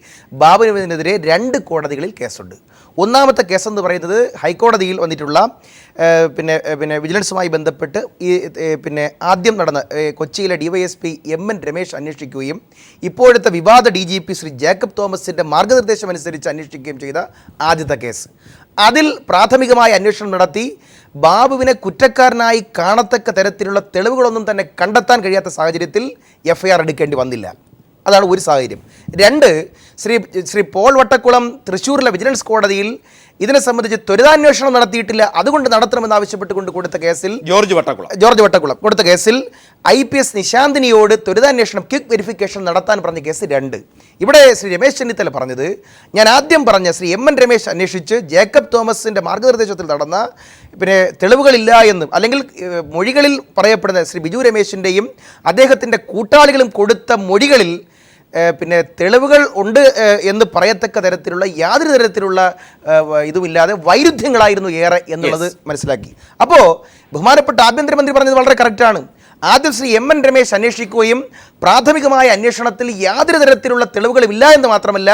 ബാബുവിനെതിരെ 2 കോടതികളിൽ കേസുണ്ട്. ഒന്നാമത്തെ കേസെന്ന് പറയുന്നത് ഹൈക്കോടതിയിൽ വന്നിട്ടുള്ള വിജിലൻസുമായി ബന്ധപ്പെട്ട് ആദ്യം നടന്ന കൊച്ചിയിലെ DYSP MN രമേശ് അന്വേഷിക്കുകയും ഇപ്പോഴത്തെ വിവാദ DGP ശ്രീ ജേക്കബ് തോമസിൻ്റെ മാർഗ്ഗനിർദ്ദേശമനുസരിച്ച് അന്വേഷിക്കുകയും ചെയ്ത ആദ്യത്തെ കേസ്. അതിൽ പ്രാഥമികമായ അന്വേഷണം നടത്തി ബാബുവിനെ കുറ്റക്കാരനായി കാണത്തക്ക തരത്തിലുള്ള തെളിവുകളൊന്നും തന്നെ കണ്ടെത്താൻ കഴിയാത്ത സാഹചര്യത്തിൽ FIR എടുക്കേണ്ടി വന്നില്ല. അതാണ് ഒരു സാഹചര്യം. രണ്ട്, ശ്രീ പോൾ വട്ടക്കുളം തൃശ്ശൂരിലെ വിജിലൻസ് കോടതിയിൽ ഇതിനെ സംബന്ധിച്ച് ത്വരിതാന്വേഷണം നടത്തിയിട്ടില്ല, അതുകൊണ്ട് നടത്തണമെന്ന് ആവശ്യപ്പെട്ടുകൊണ്ട് കൊടുത്ത കേസിൽ ജോർജ് വട്ടക്കുളം കൊടുത്ത കേസിൽ IPS നിശാന്തിനിയോട് ത്വരിതാന്വേഷണം ക്വിക്ക് വെരിഫിക്കേഷൻ നടത്താൻ പറഞ്ഞ കേസ് 2. ഇവിടെ ശ്രീ രമേശ് ചെന്നിത്തല പറഞ്ഞത്, ഞാൻ ആദ്യം പറഞ്ഞ ശ്രീ MN രമേശ് അന്വേഷിച്ച് ജേക്കബ് തോമസിൻ്റെ മാർഗ്ഗനിർദ്ദേശത്തിൽ നടന്ന തെളിവുകളില്ല എന്നും അല്ലെങ്കിൽ മൊഴികളിൽ പറയപ്പെടുന്ന ശ്രീ ബിജു രമേശിൻ്റെയും അദ്ദേഹത്തിൻ്റെ കൂട്ടാളികളും കൊടുത്ത മൊഴികളിൽ തെളിവുകൾ ഉണ്ട് എന്ന് പറയത്തക്ക തരത്തിലുള്ള യാതൊരു തരത്തിലുള്ള ഇതുമില്ലാതെ വൈരുദ്ധ്യങ്ങളായിരുന്നു ഏറെ എന്നുള്ളത് മനസ്സിലാക്കി. അപ്പോൾ ബഹുമാനപ്പെട്ട ആഭ്യന്തരമന്ത്രി പറഞ്ഞത് വളരെ കറക്റ്റാണ്. ആദ്യം ശ്രീ MN രമേശ് അന്വേഷിക്കുകയും പ്രാഥമികമായ അന്വേഷണത്തിൽ യാതൊരു തരത്തിലുള്ള തെളിവുകളും ഇല്ല എന്ന് മാത്രമല്ല,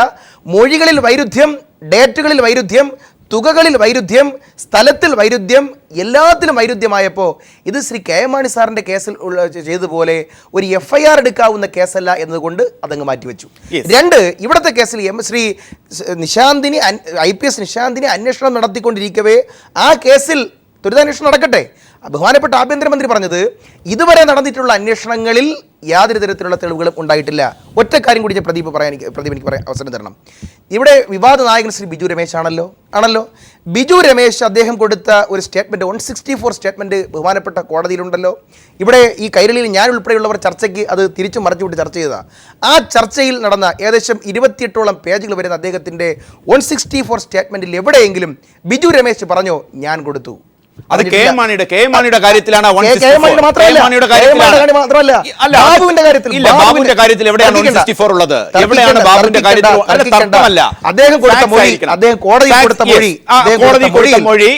മൊഴികളിൽ വൈരുദ്ധ്യം, ഡേറ്റുകളിൽ വൈരുദ്ധ്യം, തുകകളിൽ വൈരുദ്ധ്യം, സ്ഥലത്തിൽ വൈരുദ്ധ്യം, എല്ലാത്തിലും വൈരുദ്ധ്യമായപ്പോൾ ഇത് ശ്രീ KM മാണി സാറിൻ്റെ കേസിൽ ചെയ്തതുപോലെ ഒരു FIR എടുക്കാവുന്ന കേസല്ല എന്നതുകൊണ്ട് അതങ്ങ് മാറ്റിവെച്ചു. 2, ഇവിടുത്തെ കേസിൽ ശ്രീ നിശാന്തിനി IPS നിശാന്തിനി അന്വേഷണം നടത്തിക്കൊണ്ടിരിക്കവേ ആ കേസിൽ ത്വരിതാന്വേഷണം നടക്കട്ടെ. ബഹുമാനപ്പെട്ട ആഭ്യന്തരമന്ത്രി പറഞ്ഞത് ഇതുവരെ നടന്നിട്ടുള്ള അന്വേഷണങ്ങളിൽ യാതൊരു തരത്തിലുള്ള തെളിവുകളും ഉണ്ടായിട്ടില്ല. ഒറ്റ കാര്യം കൂടി ഞാൻ പ്രദീപ് എനിക്ക് പറയാൻ അവസരം തരണം. ഇവിടെ വിവാദ നായകൻ ശ്രീ ബിജു രമേശ് ആണല്ലോ. ബിജു രമേശ് അദ്ദേഹം കൊടുത്ത ഒരു സ്റ്റേറ്റ്മെൻറ്റ് 164 സ്റ്റേറ്റ്മെൻറ്റ് ബഹുമാനപ്പെട്ട കോടതിയിലുണ്ടല്ലോ. ഇവിടെ ഈ കൈരളിയിൽ ഞാൻ ഉൾപ്പെടെയുള്ളവർ ചർച്ചയ്ക്ക് അത് തിരിച്ചു മറിച്ചുവിട്ട് ചർച്ച ചെയ്തതാണ്. ആ ചർച്ചയിൽ നടന്ന ഏകദേശം 28ഓളം പേജുകൾ വരുന്ന അദ്ദേഹത്തിൻ്റെ 164 സ്റ്റേറ്റ്മെൻറ്റിൽ എവിടെയെങ്കിലും ബിജു രമേശ് പറഞ്ഞോ ഞാൻ കൊടുത്തു? അത് KM മാണിയുടെ കാര്യത്തിലാണ്. ബാബുവിന്റെ കാര്യത്തിൽ എവിടെയാണ് 164 ഉള്ളത്? എവിടെയാണ് ബാബുവിന്റെ കാര്യത്തിൽ? തർക്കമല്ല. അദ്ദേഹം കൊടുത്ത മൊഴി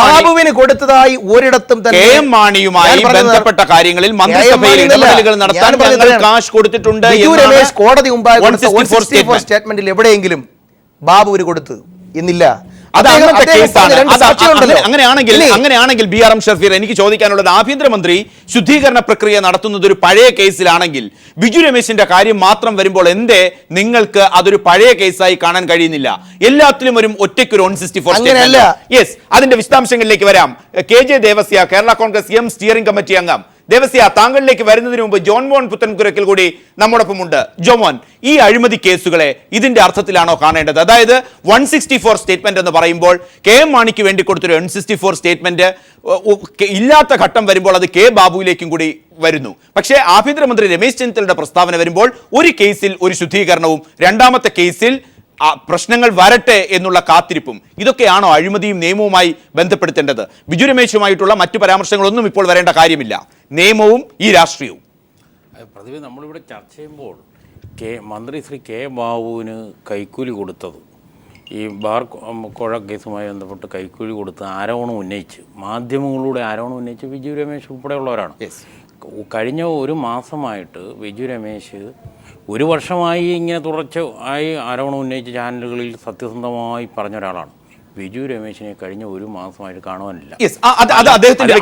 ബാബുവിന് കൊടുത്തതായി ഒരിടത്തും തന്നെ KM മാണിയുമായി ബന്ധപ്പെട്ട കാര്യങ്ങളിൽ മന്ത്രിസഭയിൽ ഇടപെടലുകൾ നടത്താൻ ഞങ്ങൾ കാശ് കൊടുത്തിട്ടുണ്ട്. രമേശ് കോടതി മുമ്പായി 164 സ്റ്റേറ്റ്മെന്റിൽ എവിടെയെങ്കിലും ബാബുവിന് കൊടുത്തു എന്നില്ല. അങ്ങനെയാണെങ്കിൽ BRM ഷഫീർ, എനിക്ക് ചോദിക്കാനുള്ളത്, ആഭ്യന്തരമന്ത്രി ശുദ്ധീകരണ പ്രക്രിയ നടത്തുന്നത് ഒരു പഴയ കേസിലാണെങ്കിൽ ബിജു രമേശിന്റെ കാര്യം മാത്രം വരുമ്പോൾ എന്തേ നിങ്ങൾക്ക് അതൊരു പഴയ കേസായി കാണാൻ കഴിയുന്നില്ല? എല്ലാത്തിലും ഒരു ഒറ്റയ്ക്കൊരു 164. യെസ്, അതിന്റെ വിശദാംശങ്ങളിലേക്ക് വരാം. KJ Devasya, Kerala Congress steering committee അംഗം. ദേവസ്യ, താങ്കളിലേക്ക് വരുന്നതിന് മുമ്പ് ജോൺ മോൻ പുത്തൻപുരയ്ക്കൽ കൂടി നമ്മോടൊപ്പമുണ്ട്. ജോമോൻ, ഈ അഴിമതി കേസുകളെ ഇതിന്റെ അർത്ഥത്തിലാണോ കാണേണ്ടത്? അതായത് 164 സ്റ്റേറ്റ്മെന്റ് എന്ന് പറയുമ്പോൾ KM മാണിക്ക് വേണ്ടി കൊടുത്തൊരു 164 സ്റ്റേറ്റ്മെന്റ് ഇല്ലാത്ത ഘട്ടം വരുമ്പോൾ അത് K ബാബുവിലേക്കും കൂടി വരുന്നു. പക്ഷേ ആഭ്യന്തരമന്ത്രി രമേശ് ചെന്നിത്തലയുടെ പ്രസ്താവന വരുമ്പോൾ ഒരു കേസിൽ ഒരു ശുദ്ധീകരണവും, രണ്ടാമത്തെ കേസിൽ പ്രശ്നങ്ങൾ വരട്ടെ എന്നുള്ള കാത്തിരിപ്പും, ഇതൊക്കെയാണോ അഴിമതിയും നിയമവുമായി ബന്ധപ്പെടുത്തേണ്ടത്? ബിജു രമേശുമായിട്ടുള്ള മറ്റു പരാമർശങ്ങളൊന്നും ഇപ്പോൾ വരേണ്ട കാര്യമില്ല. നിയമവും ഈ രാഷ്ട്രീയവും. പ്രതിഭ, നമ്മളിവിടെ ചർച്ച ചെയ്യുമ്പോൾ മന്ത്രി ശ്രീ K ബാബുവിന് കൈക്കൂലി കൊടുത്തത്, ഈ ബാർ കോഴ കേസുമായി ബന്ധപ്പെട്ട് കൈക്കൂലി കൊടുത്ത് ആരോപണം ഉന്നയിച്ച്, മാധ്യമങ്ങളിലൂടെ ആരോപണം ഉന്നയിച്ച് ബിജു രമേശ് ഉൾപ്പെടെയുള്ളവരാണ്. കഴിഞ്ഞ ഒരു മാസമായിട്ട് ബിജു രമേശ്, ഒരു വർഷമായി ഇങ്ങനെ തുടർച്ചയായി ആരോപണം ഉന്നയിച്ച ചാനലുകളിൽ സത്യസന്ധമായി പറഞ്ഞ ഒരാളാണ്. ബിജു രമേശിനെ കഴിഞ്ഞ ഒരു മാസമായിട്ട് കാണുവാനില്ല.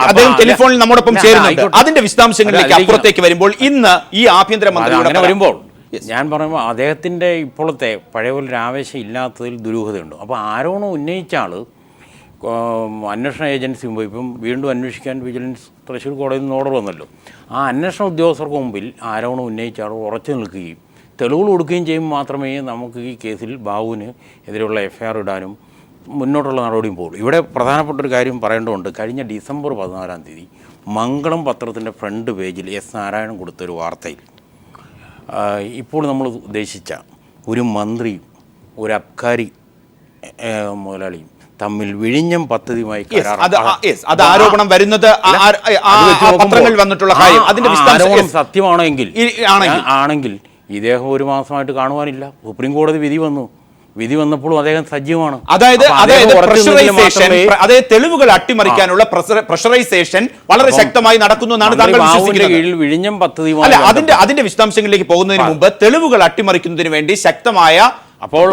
അദ്ദേഹം ടെലിഫോണിൽ നമ്മോടൊപ്പം ചേരുന്നുണ്ട്. അതിന്റെ വിശദാംശങ്ങളിലേക്ക് അപ്പുറത്തേക്ക് വരുമ്പോൾ ഇന്ന് ഈ ആഭ്യന്തരമന്ത്രി വരുമ്പോൾ ഞാൻ പറയുമ്പോൾ അദ്ദേഹത്തിൻ്റെ ഇപ്പോഴത്തെ പഴയ പോലെ ആവേശം ഇല്ലാത്തതിൽ ദുരൂഹതയുണ്ട്. അപ്പോൾ ആരോപണം ഉന്നയിച്ച ആൾ അന്വേഷണ ഏജൻസി മുമ്പ് ഇപ്പം വീണ്ടും അന്വേഷിക്കാൻ വിജിലൻസ് തൃശ്ശൂർ കോടതിയിൽ നിന്ന് ഓർഡർ വന്നല്ലോ. ആ അന്വേഷണ ഉദ്യോഗസ്ഥർക്ക് മുമ്പിൽ ആരോപണം ഉന്നയിച്ച ആൾ ഉറച്ചു നിൽക്കുകയും തെളിവുകൾ കൊടുക്കുകയും ചെയ്യുമ്പോൾ മാത്രമേ നമുക്ക് ഈ കേസിൽ ബാബുവിന് എതിരെയുള്ള FIR ഇടാനും മുന്നോട്ടുള്ള നടപടിയും പോകും. ഇവിടെ പ്രധാനപ്പെട്ടൊരു കാര്യം പറയേണ്ടതുണ്ട്. കഴിഞ്ഞ ഡിസംബർ 14-ാം തീയതി മംഗളം പത്രത്തിൻ്റെ ഫ്രണ്ട് പേജിൽ S നാരായണൻ കൊടുത്തൊരു വാർത്തയിൽ ഇപ്പോൾ നമ്മൾ ഉദ്ദേശിച്ച ഒരു മന്ത്രിയും ഒരു അബ്കാരി മുതലാളിയും തമ്മിൽ വിഴിഞ്ഞം പദ്ധതിയുമായി ആരോപണം വരുന്നത് പത്രങ്ങളിൽ വന്നിട്ടുള്ള കാര്യം, അതിന്റെ ആരോപണം സത്യമാണെങ്കിൽ ആണെങ്കിൽ ഇദ്ദേഹം ഒരു മാസമായിട്ട് കാണുവാനില്ല. സുപ്രീം കോടതി വിധി വന്നപ്പോഴും അദ്ദേഹം സജീവമാണ്. അതായത് തെളിവുകൾ അട്ടിമറിക്കാനുള്ള പ്രഷറൈസേഷൻ വളരെ ശക്തമായി നടക്കുന്നു എന്നാണ് താങ്കൾ വിശ്വസിക്കുന്നത്. വിഴിഞ്ഞം പദ്ധതി അതിന്റെ വിശദാംശങ്ങളിലേക്ക് പോകുന്നതിന് മുമ്പ് തെളിവുകൾ അട്ടിമറിക്കുന്നതിന് വേണ്ടി ശക്തമായ അപ്പോൾ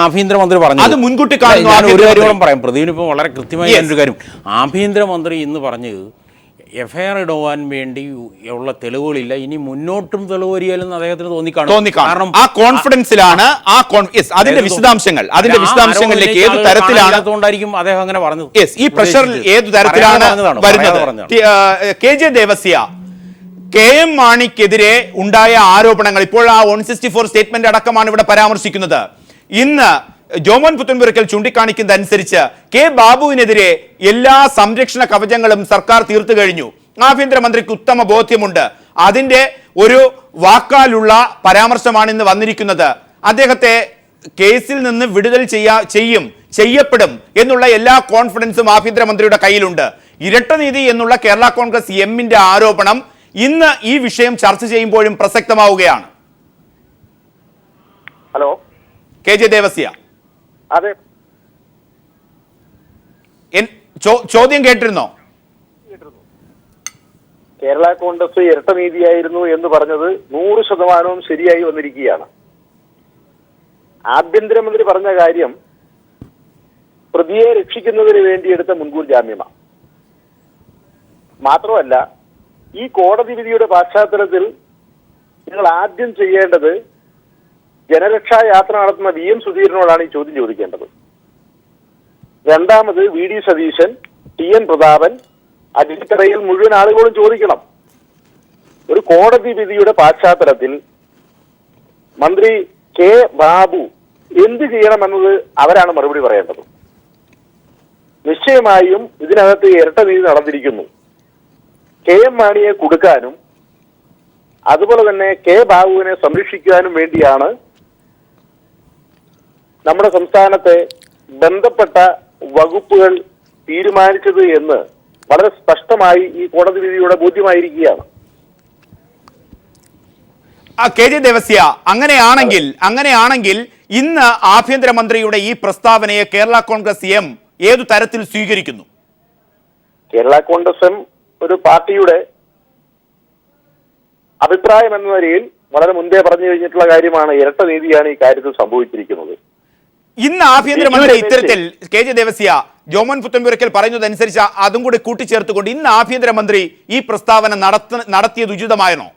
ആഭ്യന്തരമന്ത്രി പറഞ്ഞു, അത് മുൻകൂട്ടി കാണുന്നു. ഒരു കാര്യം പറയാം, പ്രദീപിന് ഇപ്പോൾ വളരെ കൃത്യമായി ഒരു കാര്യം, ആഭ്യന്തരമന്ത്രി ഇന്ന് പറഞ്ഞത് FIR ഇടുവാൻ വേണ്ടി ഉള്ള തെളിവുകളില്ല, ഇനി മുന്നോട്ടും തെളിവ് വരികയെന്ന് അദ്ദേഹത്തിന് തോന്നിക്കാണും. ആ കോൺഫിഡൻസിലാണ് അതിന്റെ വിശദാംശങ്ങളിലേക്ക് ഏത് തരത്തിലാണെന്നുകൊണ്ടായിരിക്കും അദ്ദേഹം അങ്ങനെ പറഞ്ഞത്. ഈ പ്രഷറിൽ ഏത് തരത്തിലാണ് വരുന്നത്? KJ ദേവസ്യ, കെ എം മാണിക്കെതിരെ ഉണ്ടായ ആരോപണങ്ങൾ ഇപ്പോൾ ആ 164 സ്റ്റേറ്റ്മെന്റ് അടക്കമാണ് ഇവിടെ പരാമർശിക്കുന്നത്. ഇന്ന് ജോമോൻ പുത്തൻപുരയ്ക്കൽ ചൂണ്ടിക്കാണിക്കുന്നത് അനുസരിച്ച് കെ ബാബുവിനെതിരെ എല്ലാ സംരക്ഷണ കവചങ്ങളും സർക്കാർ തീർത്തു കഴിഞ്ഞു. ആഭ്യന്തരമന്ത്രിക്ക് ഉത്തമ ബോധ്യമുണ്ട്. അതിന്റെ ഒരു വാക്കാലുള്ള പരാമർശമാണ് ഇന്ന് വന്നിരിക്കുന്നത്. അദ്ദേഹത്തെ കേസിൽ നിന്ന് വിടുതൽ ചെയ്യപ്പെടും എന്നുള്ള എല്ലാ കോൺഫിഡൻസും ആഭ്യന്തരമന്ത്രിയുടെ കയ്യിലുണ്ട്. ഇരട്ടനീതി എന്നുള്ള കേരള കോൺഗ്രസ് എമ്മിന്റെ ആരോപണം ഇന്ന് ഈ വിഷയം ചർച്ച ചെയ്യുമ്പോഴും പ്രസക്തമാവുകയാണ്. ഹലോ, കെ ജെ ദേവസ്യ, അതെ, ചോദ്യം കേട്ടിരുന്നോ? കേരള കോൺഗ്രസ് ഇരട്ടനീതിയായിരുന്നു എന്ന് പറഞ്ഞത് 100% ശരിയായി വന്നിരിക്കുകയാണ്. ആഭ്യന്തരമന്ത്രി പറഞ്ഞ കാര്യം പ്രതിയെ രക്ഷിക്കുന്നതിന് വേണ്ടി എടുത്ത മുൻകൂർ ജാമ്യമാണ്. മാത്രമല്ല, ഈ കോടതി വിധിയുടെ പശ്ചാത്തലത്തിൽ നിങ്ങൾ ആദ്യം ചെയ്യേണ്ടത് ജനരക്ഷാ യാത്ര നടത്തുന്ന VM സുധീരനോടാണ് ഈ ചോദ്യം ചോദിക്കേണ്ടത്. രണ്ടാമത് VD സതീശൻ, TN പ്രതാപൻ, അടിത്തറയിൽ മുഴുവൻ ആളുകളും ചോദിക്കണം. ഒരു കോടതി വിധിയുടെ പശ്ചാത്തലത്തിൽ മന്ത്രി കെ ബാബു എന്ത് ചെയ്യണമെന്നത് അവരാണ് മറുപടി പറയേണ്ടത്. നിശ്ചയമായും ഇതിനകത്ത് ഇരട്ടനീതി നടന്നിരിക്കുന്നു. KM മാണിയെ കൊടുക്കാനും അതുപോലെ തന്നെ കെ ബാബുവിനെ സംരക്ഷിക്കാനും വേണ്ടിയാണ് നമ്മുടെ സംസ്ഥാനത്തെ ബന്ധപ്പെട്ട വകുപ്പുകൾ തീരുമാനിച്ചത് എന്ന് വളരെ സ്പഷ്ടമായി ഈ കോടതി വിധിയുടെ ബോധ്യമായിരിക്കുകയാണ്. കെ ജെ ദേവസ്യ, അങ്ങനെയാണെങ്കിൽ ഇന്ന് ആഭ്യന്തരമന്ത്രിയുടെ ഈ പ്രസ്താവനയെ കേരള കോൺഗ്രസ് എം ഏതു തരത്തിൽ സ്വീകരിക്കുന്നു? കേരള കോൺഗ്രസ് എം ഒരു പാർട്ടിയുടെ അഭിപ്രായം എന്ന നിലയിൽ വളരെ മുൻപേ പറഞ്ഞു കഴിഞ്ഞിട്ടുള്ള കാര്യമാണ് ഇരട്ടനീതിയാണ് ഈ കാര്യത്തിൽ സംഭവിച്ചിരിക്കുന്നത്. ഇന്ന് ആഭ്യന്തരമന്ത്രി ഇത്തരത്തിൽ കെ ജെ ദേവസ്യ ജോമോൻ പുത്തൻപുരയ്ക്കൽ പറയുന്നതനുസരിച്ച് അതും കൂടി കൂട്ടിച്ചേർത്തുകൊണ്ട് ഇന്ന് ആഭ്യന്തരമന്ത്രി ഈ പ്രസ്താവന നടത്തിയത് ഉചിതമായിരുന്നോ?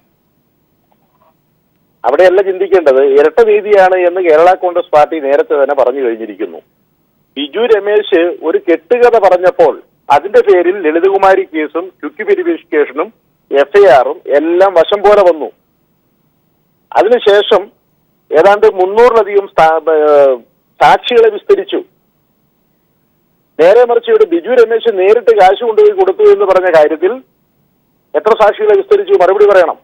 അവിടെയല്ല ചിന്തിക്കേണ്ടത്. ഇരട്ടനീതിയാണ് എന്ന് കേരള കോൺഗ്രസ് പാർട്ടി നേരത്തെ തന്നെ പറഞ്ഞു കഴിഞ്ഞിരിക്കുന്നു. ബിജു രമേശ് ഒരു കെട്ടുകഥ പറഞ്ഞപ്പോൾ അതിന്റെ പേരിൽ ലളിതകുമാരി കേസും ക്വിക്ക് വെരിഫിക്കേഷനും FIR-ഉം എല്ലാം വശം പോലെ വന്നു. അതിനുശേഷം ഏതാണ്ട് 300-ലധികം സാക്ഷികളെ വിസ്തരിച്ചു. നേരെ മറിച്ച് ഇവിടെ ബിജു രമേശ് നേരിട്ട് കാശ് കൊണ്ടുപോയി കൊടുത്തു എന്ന് പറഞ്ഞ കാര്യത്തിൽ എത്ര സാക്ഷികളെ വിസ്തരിച്ചു? മറുപടി പറയണം.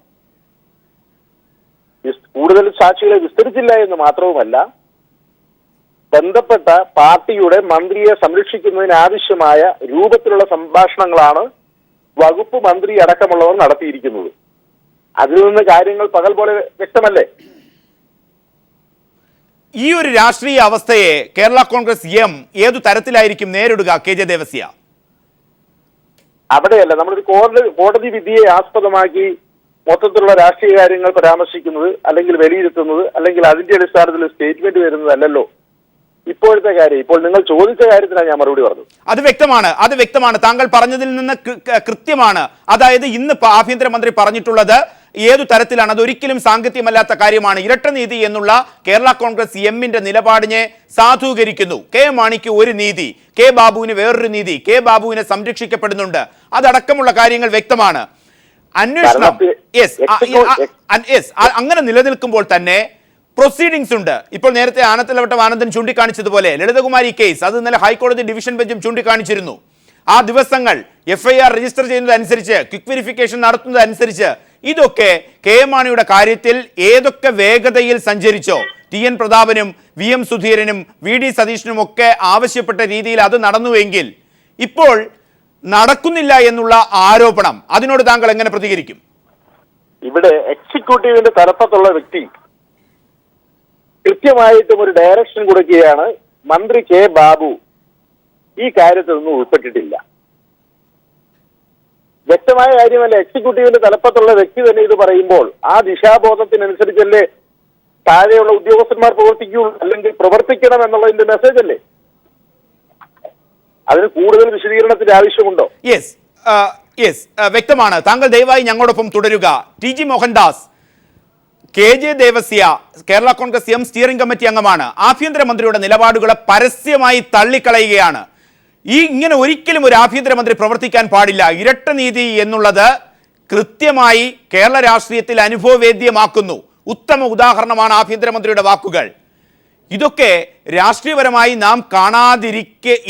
കൂടുതൽ സാക്ഷികളെ വിസ്തരിച്ചില്ല എന്ന് മാത്രവുമല്ല, ബന്ധപ്പെട്ട പാർട്ടിയുടെ മന്ത്രിയെ സംരക്ഷിക്കുന്നതിന് ആവശ്യമായ രൂപത്തിലുള്ള സംഭാഷണങ്ങളാണ് വകുപ്പ് മന്ത്രി അടക്കമുള്ളവർ നടത്തിയിരിക്കുന്നത്. അതിൽ നിന്ന് കാര്യങ്ങൾ പകൽ പോലെ വ്യക്തമല്ലേ? ഈ ഒരു രാഷ്ട്രീയ അവസ്ഥയെ കേരള കോൺഗ്രസ് എം ഏതു തരത്തിലായിരിക്കും നേരിടുക, കെ ജെ ദേവസ്യ? അവിടെയല്ല നമ്മളൊരു കോടതി വിധിയെ ആസ്പദമാക്കി മൊത്തത്തിലുള്ള രാഷ്ട്രീയ കാര്യങ്ങൾ പരാമർശിക്കുന്നത്, അല്ലെങ്കിൽ വിലയിരുത്തുന്നത്, അല്ലെങ്കിൽ അതിന്റെ അടിസ്ഥാനത്തിൽ സ്റ്റേറ്റ്മെന്റ് വരുന്നതല്ലല്ലോ ഇപ്പോഴത്തെ കാര്യം. ഇപ്പോൾ നിങ്ങൾ ചോദിച്ച കാര്യത്തിനാണ് ഞാൻ മറുപടി പറഞ്ഞത്. അത് വ്യക്തമാണ്. താങ്കൾ പറഞ്ഞതിൽ നിന്ന് കൃത്യമാണ്. അതായത് ഇന്ന് ആഭ്യന്തരമന്ത്രി പറഞ്ഞിട്ടുള്ളത് ഏതു തരത്തിലാണ്? അതൊരിക്കലും സാങ്കത്യമല്ലാത്ത കാര്യമാണ്. ഇരട്ടനീതി എന്നുള്ള കേരള കോൺഗ്രസ് എമ്മിന്റെ നിലപാടിനെ സാധൂകരിക്കുന്നു. കെ മാണിക്ക് ഒരു നീതി, കെ ബാബുവിന് വേറൊരു നീതി, കെ ബാബുവിനെ സംരക്ഷിക്കപ്പെടുന്നുണ്ട്, അതടക്കമുള്ള കാര്യങ്ങൾ വ്യക്തമാണ്. അന്വേഷണം അങ്ങനെ നിലനിൽക്കുമ്പോൾ തന്നെ പ്രൊസീഡിംഗ്സ് ഉണ്ട്. ഇപ്പോൾ നേരത്തെ ആനത്തലവട്ടം ആനന്ദൻ ചൂണ്ടിക്കാണിച്ചതുപോലെ ലളിതകുമാരി കേസ് അത് ഇന്നലെ ഹൈക്കോടതി ഡിവിഷൻ ബെഞ്ചും ചൂണ്ടിക്കാണിച്ചിരുന്നു. ആ ദിവസങ്ങൾ FIR രജിസ്റ്റർ ചെയ്യുന്നതനുസരിച്ച്, ക്വിക്ക് വെരിഫിക്കേഷൻ നടത്തുന്നതനുസരിച്ച് ഇതൊക്കെ കെ മാണിയുടെ കാര്യത്തിൽ ഏതൊക്കെ വേഗതയിൽ സഞ്ചരിച്ചോ, TN പ്രതാപനും VM സുധീരനും VD സതീശനും ഒക്കെ ആവശ്യപ്പെട്ട രീതിയിൽ അത് നടന്നുവെങ്കിൽ ഇപ്പോൾ നടക്കുന്നില്ല എന്നുള്ള ആരോപണം, അതിനോട് താങ്കൾ എങ്ങനെ പ്രതികരിക്കും? ഇവിടെ എക്സിക്യൂട്ടീവിന്റെ തലപ്പത്തുള്ള വ്യക്തി കൃത്യമായിട്ടും ഒരു ഡയറക്ഷൻ കൊടുക്കുകയാണ്. മന്ത്രി കെ ബാബു ഈ കാര്യത്തിലൊന്നും ഉൾപ്പെട്ടിട്ടില്ല. വ്യക്തമായ കാര്യമല്ല. എക്സിക്യൂട്ടീവിന്റെ തലപ്പത്തുള്ള വ്യക്തി തന്നെ ഇത് പറയുമ്പോൾ ആ ദിശാബോധത്തിനനുസരിച്ചല്ലേ താഴെയുള്ള ഉദ്യോഗസ്ഥന്മാർ പ്രവർത്തിക്കുകയുള്ളൂ, അല്ലെങ്കിൽ പ്രവർത്തിക്കണം എന്നുള്ളതിന്റെ മെസ്സേജ് അല്ലേ? അതിന് കൂടുതൽ വിശദീകരണത്തിന്റെ ആവശ്യമുണ്ടോ? യെസ്, വ്യക്തമാണ്. താങ്കൾ ദയവായി ഞങ്ങളോടൊപ്പം തുടരുക. TG Mohandas, K J Devasia Kerala Congress M steering committee അംഗമാണ്. ആഭ്യന്തരമന്ത്രിയുടെ നിലപാടുകളെ പരസ്യമായി തള്ളിക്കളയുകയാണ്. ഇങ്ങനെ ഒരിക്കലും ഒരു ആഭ്യന്തരമന്ത്രി പ്രവർത്തിക്കാൻ പാടില്ല. ഇരട്ടനീതി എന്നുള്ളത് കൃത്യമായി കേരള രാഷ്ട്രീയത്തിൽ അനുഭവവേദ്യമാക്കുന്നു. ഉത്തമ ഉദാഹരണമാണ് ആഭ്യന്തരമന്ത്രിയുടെ വാക്കുകൾ. ഇതൊക്കെ രാഷ്ട്രീയപരമായി നാം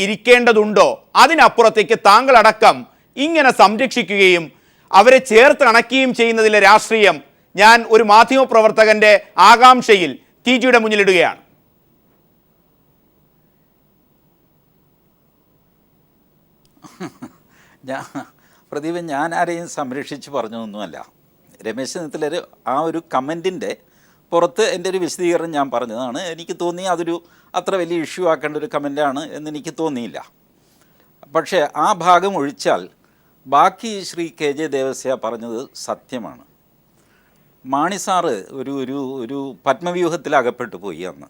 ഇരിക്കേണ്ടതുണ്ടോ? അതിനപ്പുറത്തേക്ക് താങ്കളടക്കം ഇങ്ങനെ സംരക്ഷിക്കുകയും അവരെ ചേർത്ത് അണയ്ക്കുകയും ചെയ്യുന്നതിലെ രാഷ്ട്രീയം ഞാൻ ഒരു മാധ്യമപ്രവർത്തകന്റെ ആകാംക്ഷയിൽ ടിജിയുടെ മുന്നിലിടുകയാണ്. പ്രദീപ്, ഞാൻ ആരെയും സംരക്ഷിച്ച് പറഞ്ഞതൊന്നുമല്ല. രമേശ് ചെന്നിത്തല ആ ഒരു കമൻറ്റിൻ്റെ പുറത്ത് എൻ്റെ ഒരു വിശദീകരണം ഞാൻ പറഞ്ഞതാണ്. എനിക്ക് തോന്നി അതൊരു അത്ര വലിയ ഇഷ്യൂ ആക്കേണ്ട ഒരു കമൻറ്റാണ് എന്നെനിക്ക് തോന്നിയില്ല. പക്ഷേ ആ ഭാഗം ഒഴിച്ചാൽ ബാക്കി ശ്രീ കെ ജെ ദേവസ്യ പറഞ്ഞത് സത്യമാണ്. മാണി സാറ് ഒരു പത്മവ്യൂഹത്തിൽ അകപ്പെട്ടു പോയി. അന്ന്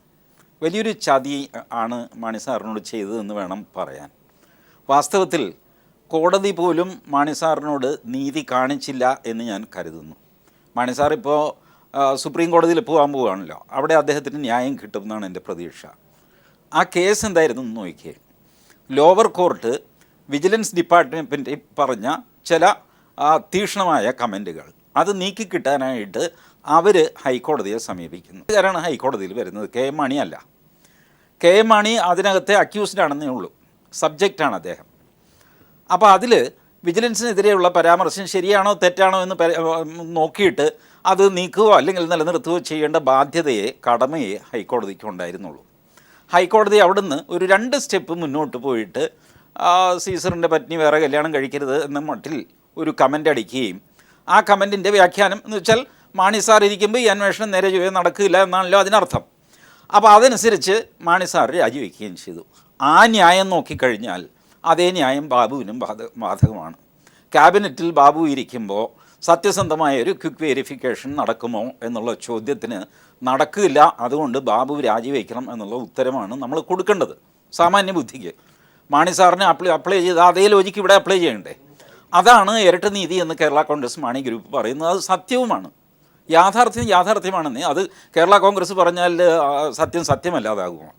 വലിയൊരു ചതി ആണ് മാണി സാറിനോട് ചെയ്തതെന്ന് വേണം പറയാൻ. വാസ്തവത്തിൽ കോടതി പോലും മാണി സാറിനോട് നീതി കാണിച്ചില്ല എന്ന് ഞാൻ കരുതുന്നു. മാണി സാർ ഇപ്പോൾ സുപ്രീം കോടതിയിൽ പോകാൻ പോവുകയാണല്ലോ, അവിടെ അദ്ദേഹത്തിന് ന്യായം കിട്ടുമെന്നാണ് എൻ്റെ പ്രതീക്ഷ. ആ കേസ് എന്തായിരുന്നു എന്ന് നോക്കിയേ. ലോവർ കോർട്ട് വിജിലൻസ് ഡിപ്പാർട്ട്മെൻറ്റ് പറഞ്ഞ ചില തീക്ഷ്ണമായ കമൻറ്റുകൾ അത് നീക്കിക്കിട്ടാനായിട്ട് അവർ ഹൈക്കോടതിയെ സമീപിക്കുന്നു. ആരാണ് ഹൈക്കോടതിയിൽ വരുന്നത്? കെ എം മാണി അല്ല. കെ എം മാണി അതിനകത്തെ അക്യൂസ്ഡ് ആണെന്നേ ഉള്ളൂ, സബ്ജക്റ്റാണ് അദ്ദേഹം. അപ്പോൾ അതിൽ വിജിലൻസിനെതിരെയുള്ള പരാമർശം ശരിയാണോ തെറ്റാണോ എന്ന് നോക്കിയിട്ട് അത് നീക്കുകയോ അല്ലെങ്കിൽ നിലനിർത്തുകയോ ചെയ്യേണ്ട ബാധ്യതയെ കടമയെ ഹൈക്കോടതിക്ക് ഉണ്ടായിരുന്നുള്ളൂ. ഹൈക്കോടതി അവിടുന്ന് ഒരു 2 സ്റ്റെപ്പ് മുന്നോട്ട് പോയിട്ട് സീസറിൻ്റെ പത്നി വേറെ കല്യാണം കഴിക്കരുത് എന്ന മട്ടിൽ ഒരു കമൻ്റ് അടിക്കുകയും ആ കമൻറ്റിൻ്റെ വ്യാഖ്യാനം എന്ന് വെച്ചാൽ മാണി സാർ ഇരിക്കുമ്പോൾ ഈ അന്വേഷണം നേരെ നടക്കില്ല എന്നാണല്ലോ അതിനർത്ഥം. അപ്പോൾ അതനുസരിച്ച് മാണി സാർ രാജിവെക്കുകയും ചെയ്തു. ആ ന്യായം നോക്കിക്കഴിഞ്ഞാൽ അതേ ന്യായം ബാബുവിനും ബാധകമാണ്. ക്യാബിനറ്റിൽ ബാബു ഇരിക്കുമ്പോൾ സത്യസന്ധമായ ഒരു ക്വിക്ക് വെരിഫിക്കേഷൻ നടക്കുമോ എന്നുള്ള ചോദ്യത്തിന് നടക്കില്ല, അതുകൊണ്ട് ബാബു രാജിവെക്കണം എന്നുള്ള ഉത്തരമാണ് നമ്മൾ കൊടുക്കേണ്ടത് സാമാന്യ ബുദ്ധിക്ക്. മാണി സാറിന് അപ്ലൈ ചെയ്ത് അതേ ലോജിക്ക് ഇവിടെ അപ്ലൈ ചെയ്യണ്ടേ? അതാണ് ഇരട്ട നീതി എന്ന് കേരള കോൺഗ്രസ് മാണി ഗ്രൂപ്പ് പറയുന്നത്. അത് സത്യവുമാണ്, യാഥാർത്ഥ്യമാണെന്നേ. അത് കേരള കോൺഗ്രസ് പറഞ്ഞാൽ സത്യമല്ലാതാകുമോ?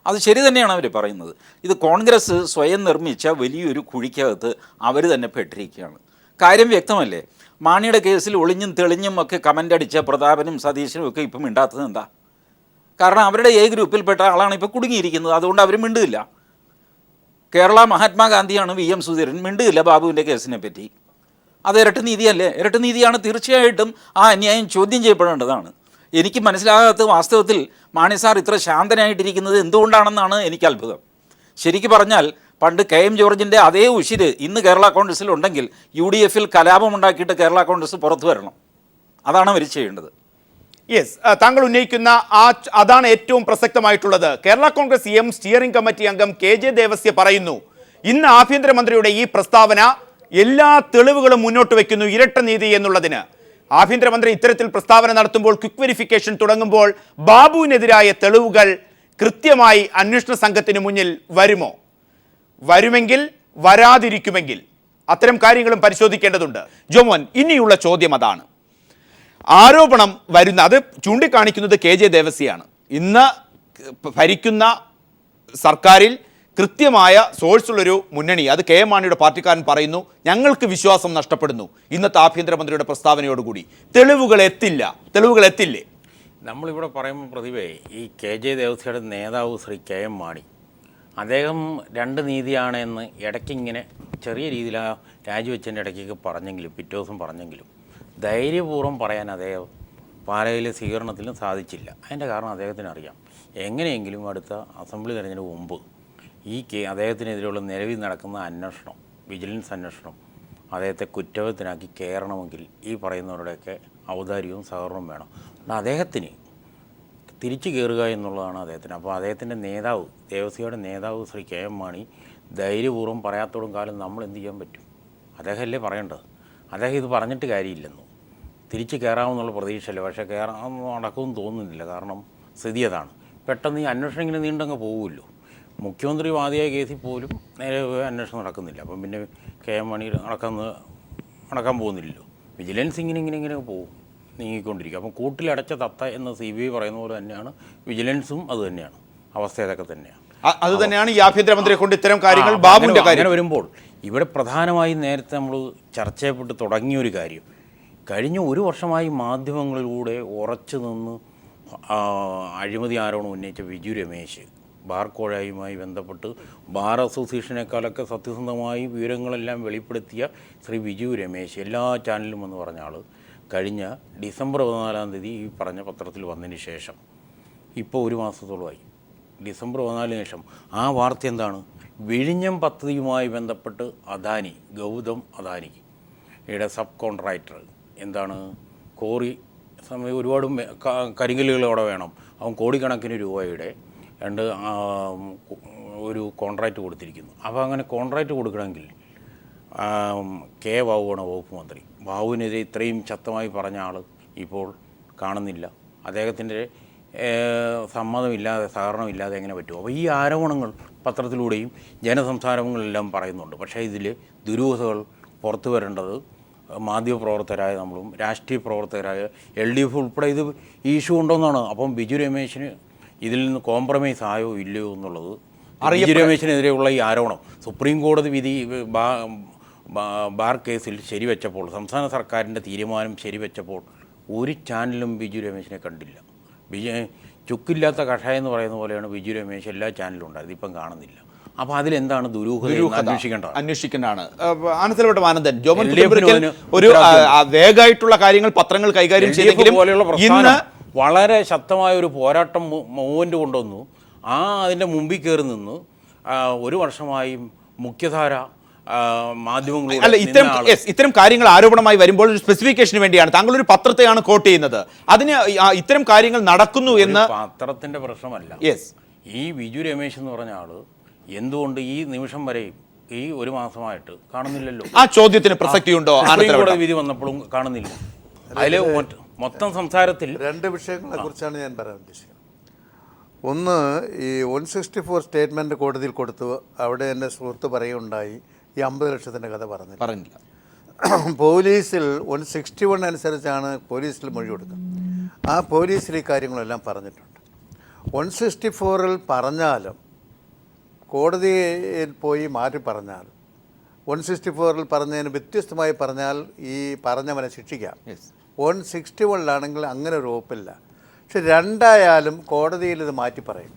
അത് ശരി തന്നെയാണ് അവർ പറയുന്നത്. ഇത് കോൺഗ്രസ് സ്വയം നിർമ്മിച്ച വലിയൊരു കുഴിക്കകത്ത് അവർ തന്നെ പെട്ടിരിക്കുകയാണ്. കാര്യം വ്യക്തമല്ലേ? മാണിയുടെ കേസിൽ ഒളിഞ്ഞും തെളിഞ്ഞും ഒക്കെ കമൻ്റ് അടിച്ച പ്രതാപനും സതീശനും ഒക്കെ ഇപ്പം മിണ്ടാത്തത് എന്താ? കാരണം അവരുടെ എ ഗ്രൂപ്പിൽപ്പെട്ട ആളാണ് ഇപ്പോൾ കുടുങ്ങിയിരിക്കുന്നത്, അതുകൊണ്ട് അവർ മിണ്ടുകയില്ല. കേരള മഹാത്മാഗാന്ധിയാണ് VM സുധീരൻ, മിണ്ടുകയില്ല ബാബുവിൻ്റെ കേസിനെ പറ്റി. അത് ഇരട്ട നീതിയല്ലേ? ഇരട്ട നീതിയാണ്. തീർച്ചയായിട്ടും ആ അന്യായം ചോദ്യം ചെയ്യപ്പെടേണ്ടതാണ്. എനിക്ക് മനസ്സിലാകാത്ത വാസ്തവത്തിൽ മാണി സാർ ഇത്ര ശാന്തനായിട്ടിരിക്കുന്നത് എന്തുകൊണ്ടാണെന്നാണ് എനിക്ക് അത്ഭുതം. ശരിക്കും പറഞ്ഞാൽ പണ്ട് KM ജോർജിൻ്റെ അതേ ഉശിര് ഇന്ന് കേരള കോൺഗ്രസ്സിൽ ഉണ്ടെങ്കിൽ UDF-ൽ കലാപമുണ്ടാക്കിയിട്ട് കേരള കോൺഗ്രസ് പുറത്തു വരണം. അതാണ് അവർ ചെയ്യേണ്ടത്. യെസ്, താങ്കൾ ഉന്നയിക്കുന്ന അതാണ് ഏറ്റവും പ്രസക്തമായിട്ടുള്ളത്. കേരള കോൺഗ്രസ് സ്റ്റിയറിംഗ് കമ്മിറ്റി അംഗം KJ ദേവസ്യ പറയുന്നു, ഇന്ന് ആഭ്യന്തരമന്ത്രിയുടെ ഈ പ്രസ്താവന എല്ലാ തെളിവുകളും മുന്നോട്ട് വയ്ക്കുന്നു ഇരട്ട നീതി എന്നുള്ളതിന്. ആഭ്യന്തരമന്ത്രി ഇത്തരത്തിൽ പ്രസ്താവന നടത്തുമ്പോൾ, ക്വിക്ക് വെരിഫിക്കേഷൻ തുടങ്ങുമ്പോൾ ബാബുവിനെതിരായ തെളിവുകൾ കൃത്യമായി അന്വേഷണ സംഘത്തിന് മുന്നിൽ വരുമോ? വരുമെങ്കിൽ, വരാതിരിക്കുമെങ്കിൽ അത്തരം കാര്യങ്ങളും പരിശോധിക്കേണ്ടതുണ്ട്. ജോമോൻ, ഇനിയുള്ള ചോദ്യം അതാണ്. ആരോപണം അത് ചൂണ്ടിക്കാണിക്കുന്നത് KJ ദേവസ്യയാണ്. ഇന്ന് ഭരിക്കുന്ന സർക്കാരിൽ കൃത്യമായ സോഴ്സുള്ളൊരു മുന്നണി, അത് KM മാണിയുടെ പാർട്ടിക്കാരൻ പറയുന്നു, ഞങ്ങൾക്ക് വിശ്വാസം നഷ്ടപ്പെടുന്നു ഇന്നത്തെ ആഭ്യന്തരമന്ത്രിയുടെ പ്രസ്താവനയോടുകൂടി. തെളിവുകൾ എത്തില്ലേ? നമ്മളിവിടെ പറയുമ്പോൾ പ്രതിഭേ, ഈ KJ ദേവസ്യയുടെ നേതാവ് ശ്രീ KM മാണി, അദ്ദേഹം 2 നീതിയാണ് എന്ന് ഇടയ്ക്കിങ്ങനെ ചെറിയ രീതിയിൽ ആ രാജിവെച്ചതിൻ്റെ ഇടയ്ക്കൊക്കെ പറഞ്ഞെങ്കിലും, പിറ്റേ ദിവസം പറഞ്ഞെങ്കിലും ധൈര്യപൂർവ്വം പറയാൻ അദ്ദേഹം പാലയിലെ സ്വീകരണത്തിലും സാധിച്ചില്ല. അതിൻ്റെ കാരണം അദ്ദേഹത്തിന് അറിയാം, എങ്ങനെയെങ്കിലും അടുത്ത അസംബ്ലി തെരഞ്ഞെടുപ്പ് മുമ്പ് ഈ അദ്ദേഹത്തിനെതിരെയുള്ള നിലവിൽ നടക്കുന്ന അന്വേഷണം, വിജിലൻസ് അന്വേഷണം, അദ്ദേഹത്തെ കുറ്റവാളിയാക്കി കയറണമെങ്കിൽ ഈ പറയുന്നവരുടെയൊക്കെ ഔദാര്യവും സഹകരണവും വേണം. അദ്ദേഹത്തിന് തിരിച്ചു കയറുക എന്നുള്ളതാണ് അദ്ദേഹത്തിന്. അപ്പോൾ അദ്ദേഹത്തിൻ്റെ നേതാവ്, ദേവസ്യയുടെ നേതാവ് ശ്രീ KM മാണി ധൈര്യപൂർവ്വം പറയാത്തോടും കാലം നമ്മൾ എന്ത് ചെയ്യാൻ പറ്റും? അദ്ദേഹമല്ലേ പറയേണ്ടത്. അദ്ദേഹം ഇത് പറഞ്ഞിട്ട് കാര്യമില്ലെന്നു, തിരിച്ച് കയറാമെന്നുള്ള പ്രതീക്ഷയല്ല. പക്ഷേ കയറാൻ നടക്കുമെന്ന് തോന്നുന്നില്ല. കാരണം സ്ഥിതി അതാണ്. പെട്ടെന്ന് ഈ അന്വേഷണം ഇങ്ങനെ നീണ്ടങ്ങ് പോകുമല്ലോ. മുഖ്യമന്ത്രി വാദിയായ കേസിൽ പോലും നേരെ അന്വേഷണം നടക്കുന്നില്ല. അപ്പം പിന്നെ KM മാണി നടക്കാൻ പോകുന്നില്ലല്ലോ. വിജിലൻസ് ഇങ്ങനെ പോകും, നീങ്ങിക്കൊണ്ടിരിക്കും. അപ്പം കൂട്ടിലടച്ച തത്ത എന്ന് CBI പറയുന്ന പോലെ തന്നെയാണ് വിജിലൻസും. അത് തന്നെയാണ് അവസ്ഥ, അതൊക്കെ തന്നെയാണ്. അത് തന്നെയാണ് ഈ ആഭ്യന്തരമന്ത്രിയെ കൊണ്ട് ഇത്തരം കാര്യങ്ങൾ ബാബുവിൻ്റെ കാര്യം വരുമ്പോൾ ഇവിടെ പ്രധാനമായും നേരത്തെ നമ്മൾ ചർച്ച ചെയ്യപ്പെട്ട് തുടങ്ങിയൊരു കാര്യം, കഴിഞ്ഞ ഒരു വർഷമായി മാധ്യമങ്ങളിലൂടെ ഉറച്ചു നിന്ന് അഴിമതി ആരോപണം ഉന്നയിച്ച വിജു രമേശ് ബാർ കോഴയുമായി ബന്ധപ്പെട്ട് ബാർ അസോസിയേഷനേക്കാളൊക്കെ സത്യസന്ധമായി വിവരങ്ങളെല്ലാം വെളിപ്പെടുത്തിയ ശ്രീ വിജു രമേശ് എല്ലാ ചാനലിലും എന്ന് പറഞ്ഞ ആൾ കഴിഞ്ഞ ഡിസംബർ 14-ാം തീയതി ഈ പറഞ്ഞ പത്രത്തിൽ വന്നതിന് ശേഷം ഇപ്പോൾ ഒരു മാസത്തോളമായി. ഡിസംബർ 14-ന് ശേഷം ആ വാർത്ത എന്താണ്? വിഴിഞ്ഞം പദ്ധതിയുമായി ബന്ധപ്പെട്ട് അദാനി, ഗൗതം അദാനി യുടെ സബ് കോൺട്രാക്ടർ എന്താണ് കോറി സമയം ഒരുപാട് കരിങ്കല്ലുകൾ അവിടെ വേണം, അവൻ കോടിക്കണക്കിന് രൂപയുടെ ഒരു കോൺട്രാക്റ്റ് കൊടുത്തിരിക്കുന്നു. അപ്പോൾ അങ്ങനെ കോൺട്രാക്റ്റ് കൊടുക്കണമെങ്കിൽ കെ ബാബുവാണ് വകുപ്പ് മന്ത്രി. ബാബുവിനെതിരെ ഇത്രയും ശക്തമായി പറഞ്ഞ ആൾ ഇപ്പോൾ കാണുന്നില്ല. അദ്ദേഹത്തിൻ്റെ സമ്മതമില്ലാതെ, സഹകരണമില്ലാതെ എങ്ങനെ പറ്റും? അപ്പോൾ ഈ ആരോപണങ്ങൾ പത്രത്തിലൂടെയും ജനസംസാരങ്ങളെല്ലാം പറയുന്നുണ്ട്. പക്ഷേ ഇതിൽ ദുരൂഹതകൾ പുറത്തു വരേണ്ടത് മാധ്യമപ്രവർത്തകരായ നമ്മളും രാഷ്ട്രീയ പ്രവർത്തകരായ LDF ഉൾപ്പെടെ ഇത് ഈ ഇഷ്യൂ ഉണ്ടോയെന്നാണ്. അപ്പം ബിജു രമേശിന് ഇതിൽ നിന്ന് കോംപ്രമൈസ് ആയോ ഇല്ലയോ എന്നുള്ളത്, ബിജു രമേശിനെതിരെയുള്ള ഈ ആരോപണം സുപ്രീം കോടതി വിധി ബാർ കേസിൽ ശരിവെച്ചപ്പോൾ, സംസ്ഥാന സർക്കാരിൻ്റെ തീരുമാനം ശരിവെച്ചപ്പോൾ ഒരു ചാനലും ബിജു രമേശിനെ കണ്ടില്ല. ചുക്കില്ലാത്ത കഷായം എന്ന് പറയുന്ന പോലെയാണ് ബിജു രമേശ് എല്ലാ ചാനലും ഉണ്ടായത്, ഇപ്പം കാണുന്നില്ല. അപ്പോൾ അതിലെന്താണ് ദുരൂഹത അന്വേഷിക്കേണ്ടതാണ്. ആനന്ദ ആനന്ദൻ, ജോമൻ പുത്തൻപുരയ്ക്കൽ ഒരു വേഗമായിട്ടുള്ള കാര്യങ്ങൾ പത്രങ്ങൾ കൈകാര്യം ചെയ്തെങ്കിലും പോലെയുള്ള പ്രസ്ഥാനം വളരെ ശക്തമായ ഒരു പോരാട്ടം മൂവ്മെന്റ് കൊണ്ടുവന്നു. അതിൻ്റെ മുമ്പിൽ കയറി നിന്ന് ഒരു വർഷമായി മുഖ്യധാര അല്ല, ഇത്തരം കാര്യങ്ങൾ ആരോപണമായി വരുമ്പോൾ ഒരു സ്പെസിഫിക്കേഷന് വേണ്ടിയാണ് താങ്കൾ ഒരു പത്രത്തെയാണ് കോട്ട് ചെയ്യുന്നത്. അതിന് ഇത്തരം കാര്യങ്ങൾ നടക്കുന്നു എന്ന് പത്രത്തിന്റെ പ്രശ്നമല്ല. ഈ ബിജു രമേശ് എന്ന് പറഞ്ഞ ആള് എന്തുകൊണ്ട് ഈ നിമിഷം വരെയും ഈ ഒരു മാസമായിട്ട് കാണുന്നില്ലല്ലോ? ആ ചോദ്യത്തിന് പ്രസക്തിയുണ്ടോ? കോടതി വിധി വന്നപ്പോഴും കാണുന്നില്ല. അതിൽ മൊത്തം സംസാരത്തിൽ രണ്ട് വിഷയങ്ങളെ കുറിച്ചാണ് ഞാൻ പറയാൻ ഉദ്ദേശിക്കുന്നത്. ഒന്ന്, ഈ 164 സ്റ്റേറ്റ്മെൻറ്റ് കോടതിയിൽ കൊടുത്തു. അവിടെ എൻ്റെ സുഹൃത്ത് പറയുകയുണ്ടായി ഈ 50 ലക്ഷത്തിൻ്റെ കഥ പറഞ്ഞില്ല. പോലീസിൽ 161 അനുസരിച്ചാണ് പോലീസിൽ മൊഴി കൊടുക്കുന്നത്. ആ പോലീസിൽ ഈ കാര്യങ്ങളെല്ലാം പറഞ്ഞിട്ടുണ്ട്. 164-ൽ പറഞ്ഞാലും കോടതിയിൽ പോയി മാറ്റി പറഞ്ഞാൽ 164-ൽ പറഞ്ഞതിന് വ്യത്യസ്തമായി പറഞ്ഞാൽ ഈ പറഞ്ഞവനെ ശിക്ഷിക്കാം. 161-ലാണെങ്കിൽ അങ്ങനെ ഒരു വകുപ്പില്ല. പക്ഷെ രണ്ടായാലും കോടതിയിൽ ഇത് മാറ്റി പറയും,